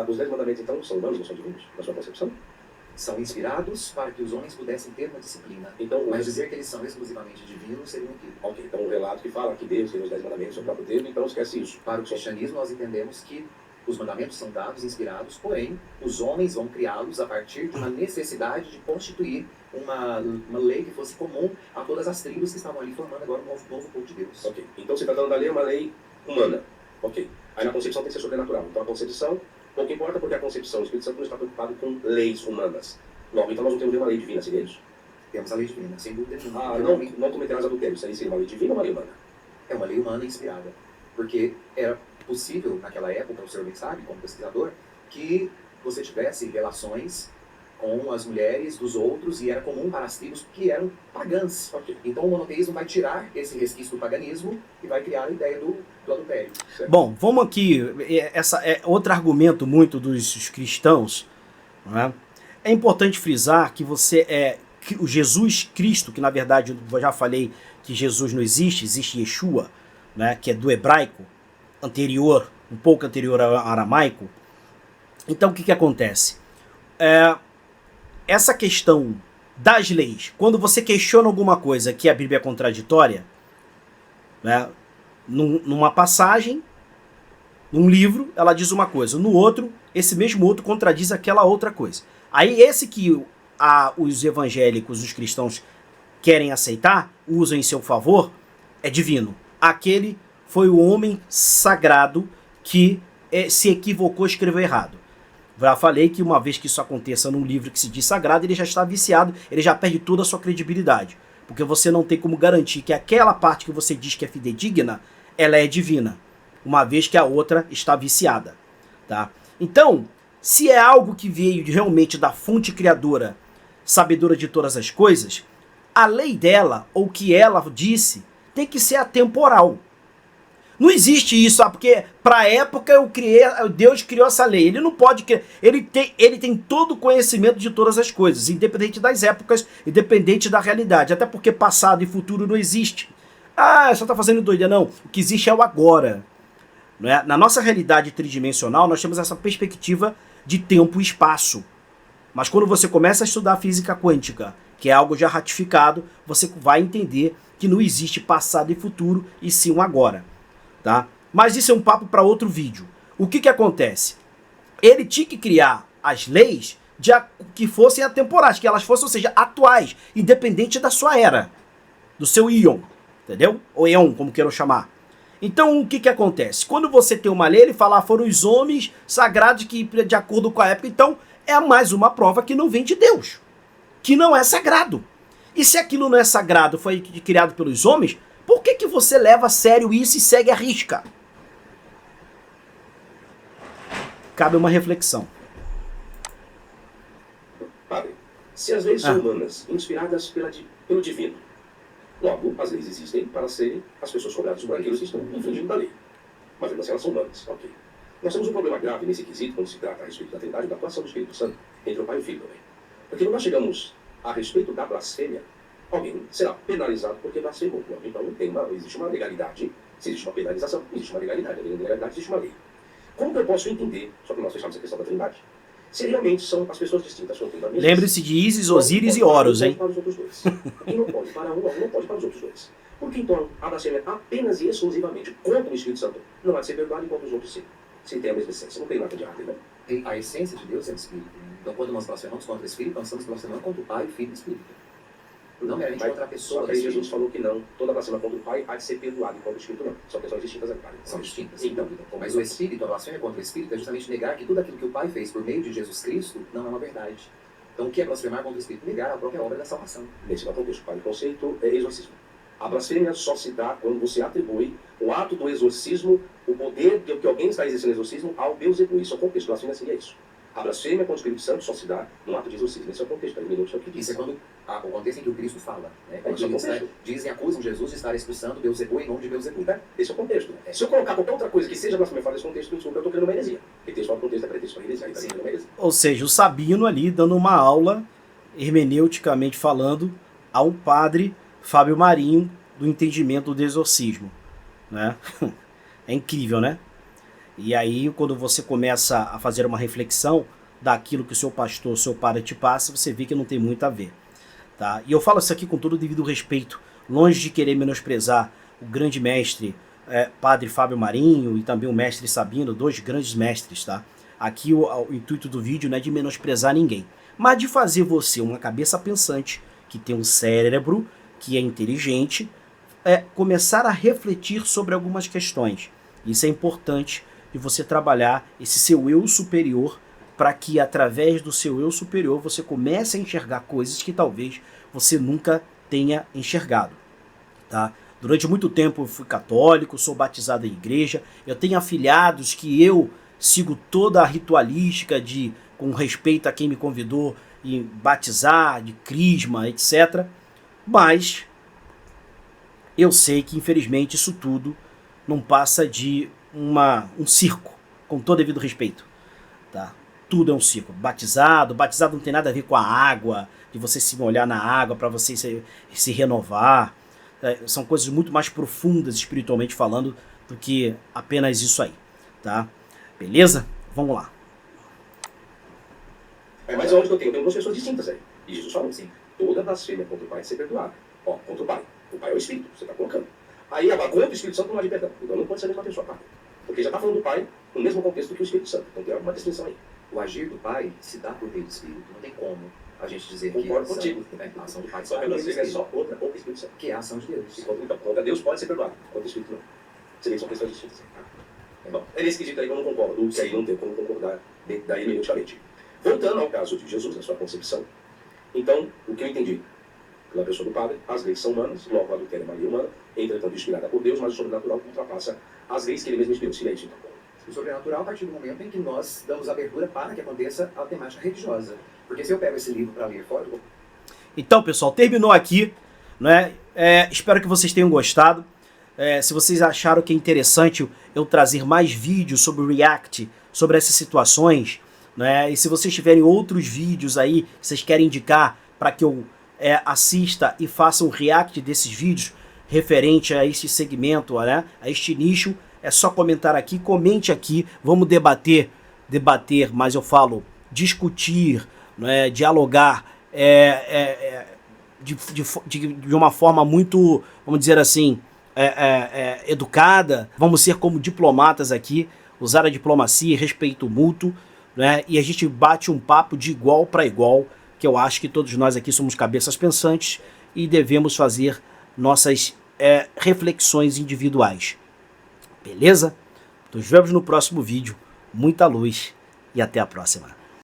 Os 10 mandamentos, então, são humanos, não são divinos, na sua concepção? São inspirados para que os homens pudessem ter uma disciplina. Então, mas dizer que eles são exclusivamente divinos seria um equívoco. Ok, então o relato que fala que Deus tem os 10 mandamentos, é o próprio Deus, então esquece isso. Para o cristianismo, nós entendemos que os mandamentos são dados, inspirados, porém, os homens vão criá-los a partir de uma necessidade de constituir uma lei que fosse comum a todas as tribos que estavam ali formando agora um novo povo de Deus. Ok, então você está dando da lei uma lei humana. Ok, aí na concepção tem que ser sobrenatural. Então a concepção, pouco importa porque a concepção, o Espírito Santo não está preocupado com leis humanas. Logo, então nós não temos nenhuma lei divina, seria isso? Temos a lei divina, sem dúvida nenhuma. Não cometerás adultério, isso aí seria uma lei divina ou uma lei humana? É uma lei humana inspirada, porque era possível naquela época, o senhor bem sabe, como pesquisador, que você tivesse relações com as mulheres dos outros e era comum para as tribos que eram pagãs. Okay. Então o monoteísmo vai tirar esse resquício do paganismo e vai criar a ideia do adultério. Certo? Bom, vamos aqui, essa é outro argumento muito dos cristãos, não é? É importante frisar que que o Jesus Cristo, que na verdade eu já falei que Jesus não existe, existe Yeshua, né, que é do hebraico, anterior, um pouco anterior ao aramaico. Então o que acontece? Essa questão das leis, quando você questiona alguma coisa que a Bíblia é contraditória, né, numa passagem, num livro, ela diz uma coisa, no outro, esse mesmo outro contradiz aquela outra coisa. Aí esse que os evangélicos, os cristãos querem aceitar, usam em seu favor, é divino. Aquele foi o homem sagrado que se equivocou, escreveu errado. Já falei que uma vez que isso aconteça num livro que se diz sagrado, ele já está viciado, ele já perde toda a sua credibilidade. Porque você não tem como garantir que aquela parte que você diz que é fidedigna, ela é divina. Uma vez que a outra está viciada. Tá? Então, se é algo que veio realmente da fonte criadora, sabedora de todas as coisas, a lei dela, ou o que ela disse, tem que ser atemporal. Não existe isso, porque para a época Deus criou essa lei. Ele não pode criar, ele tem todo o conhecimento de todas as coisas, independente das épocas, independente da realidade. Até porque passado e futuro não existe. Você está fazendo doida, não. O que existe é o agora. Não é? Na nossa realidade tridimensional, nós temos essa perspectiva de tempo e espaço. Mas quando você começa a estudar física quântica, que é algo já ratificado, você vai entender que não existe passado e futuro, e sim um agora. Tá? Mas isso é um papo para outro vídeo. O que acontece? Ele tinha que criar as leis que fossem atemporais, que elas fossem, ou seja, atuais, independente da sua era, do seu íon, entendeu? Ou éon, como queiram chamar. Então, o que acontece? Quando você tem uma lei, ele fala, foram os homens sagrados que, de acordo com a época, então é mais uma prova que não vem de Deus, que não é sagrado. E se aquilo não é sagrado, foi criado pelos homens, por que você leva a sério isso e segue a risca? Cabe uma reflexão. Padre, se as leis são humanas, inspiradas pelo divino, logo, as leis existem para serem as pessoas cobradas por aqueles que estão infringindo da lei. Mas ainda assim elas são humanas, ok. Nós temos um problema grave nesse quesito, quando se trata a respeito da Trindade e da atuação do Espírito Santo, entre o Pai e o Filho também. Porque quando nós chegamos a respeito da blasfêmia, alguém será penalizado porque blasfemou. Então existe uma legalidade. Se existe uma penalização, existe uma legalidade. A legalidade existe uma lei. Como que eu posso entender, só que nós fechamos a questão da Trindade, se realmente são as pessoas distintas? Lembre-se de Ísis, Osíris e Horus, hein? Para os outros dois. Quem não pode para um, não pode para os outros dois. Porque então a blasfêmia apenas e exclusivamente contra o Espírito Santo não há de ser perdoado enquanto os outros sim. Se tem a mesma essência, não tem nada de errado, né? A essência de Deus é o Espírito. Então quando nós blasfemamos contra o Espírito, nós estamos blasfemando contra o Pai, o Filho e o Espírito. Não meramente contra a pessoa. Aí Jesus falou que não, toda blasfêmia contra o Pai há de ser perdoada, enquanto o Espírito não. São pessoas distintas, é claro. São distintas, então. Mas o Espírito, a blasfêmia contra o Espírito é justamente negar que tudo aquilo que o Pai fez por meio de Jesus Cristo não é uma verdade. Então o que é blasfemar contra o Espírito? Negar a própria obra da salvação. Nesse contexto, o conceito é exorcismo. A blasfêmia só se dá quando você atribui o ato do exorcismo, o poder de que alguém está exercendo exorcismo ao Beelzebub. Isso é o contexto. Blasfêmia seria isso. A blasfêmia contra o Espírito Santo só se dá no ato de exorcismo. Esse é o contexto, hermenêutica é o que diz. Isso é quando o contexto em que o Cristo fala, né? Quando Esse é o contexto. dizem, acusam Jesus de estar expulsando Beelzebul em nome de Beelzebul. Esse é o contexto. Se eu colocar qualquer outra coisa que seja blasfêmia fora desse contexto, desculpa, eu estou criando uma heresia. Porque texto fora do contexto é pretexto para heresia, aí tá criando uma heresia. Ou seja, o Sabino ali dando uma aula, hermeneuticamente falando, a um padre Fábio Marinho do entendimento do exorcismo, né? É incrível, né? E aí, quando você começa a fazer uma reflexão daquilo que o seu pastor, o seu padre te passa, você vê que não tem muito a ver, tá? E eu falo isso aqui com todo o devido respeito, longe de querer menosprezar o grande mestre padre Fábio Marinho e também o mestre Sabino, dois grandes mestres, tá? Aqui o intuito do vídeo não é de menosprezar ninguém, mas de fazer você uma cabeça pensante, que tem um cérebro, que é inteligente, começar a refletir sobre algumas questões. Isso é importante de você trabalhar esse seu eu superior, para que através do seu eu superior você comece a enxergar coisas que talvez você nunca tenha enxergado, tá? Durante muito tempo eu fui católico, sou batizado em igreja, eu tenho afilhados que eu sigo toda a ritualística com respeito a quem me convidou em batizar, de crisma, etc. Mas eu sei que infelizmente isso tudo não passa de um circo, com todo devido respeito, tá? Tudo é um circo. Batizado não tem nada a ver com a água, de você se molhar na água para você se renovar. São coisas muito mais profundas espiritualmente falando do que apenas isso aí, tá? Beleza? Vamos lá. Mas onde que eu tenho? Eu tenho duas pessoas distintas aí. E Jesus falou assim, toda blasfêmia contra o Pai é ser perdoada. Ó, contra o Pai. O Pai é o Espírito, você está colocando. Aí agora, contra o Espírito Santo não há de perdão. Então não pode ser a mesma pessoa, tá? Porque já está falando do Pai no mesmo contexto que o Espírito Santo. Então tem alguma distinção aí. O agir do Pai se dá por meio do Espírito. Não tem como a gente dizer Concordo que contigo. a ação do Pai se Só dá que por a meio do blasfêmia é Espírito. só outra ou Espírito Santo. Que é a ação de Deus. Então, contra Deus pode ser perdoado, contra o Espírito não. Você vê que são questões distintas. Bom, é nesse quesito aí que eu não concordo, que aí não tem como concordar daí hermeneuticamente. Voltando ao caso de Jesus, na sua concepção, então, o que eu entendi pela pessoa do Padre, as leis são humanas, logo a adultério é magia humana, entretanto inspirada por Deus, mas o sobrenatural ultrapassa as leis que ele mesmo inspirou. Silêncio, então. O sobrenatural a partir do momento em que nós damos abertura para que aconteça a temática religiosa. Porque se eu pego esse livro para ler fora, Então, pessoal, terminou aqui, né? Espero que vocês tenham gostado. Se vocês acharam que é interessante eu trazer mais vídeos sobre o React, sobre essas situações, né? E se vocês tiverem outros vídeos aí que vocês querem indicar para que eu assista e faça um react desses vídeos referente a esse segmento, né? A este nicho, é só comentar aqui, comente aqui, vamos debater, mas eu falo discutir, né? Dialogar de uma forma muito, vamos dizer assim, educada. Vamos ser como diplomatas aqui, usar a diplomacia e respeito mútuo, né? E a gente bate um papo de igual para igual, que eu acho que todos nós aqui somos cabeças pensantes e devemos fazer nossas reflexões individuais. Beleza? Nos vemos no próximo vídeo. Muita luz e até a próxima.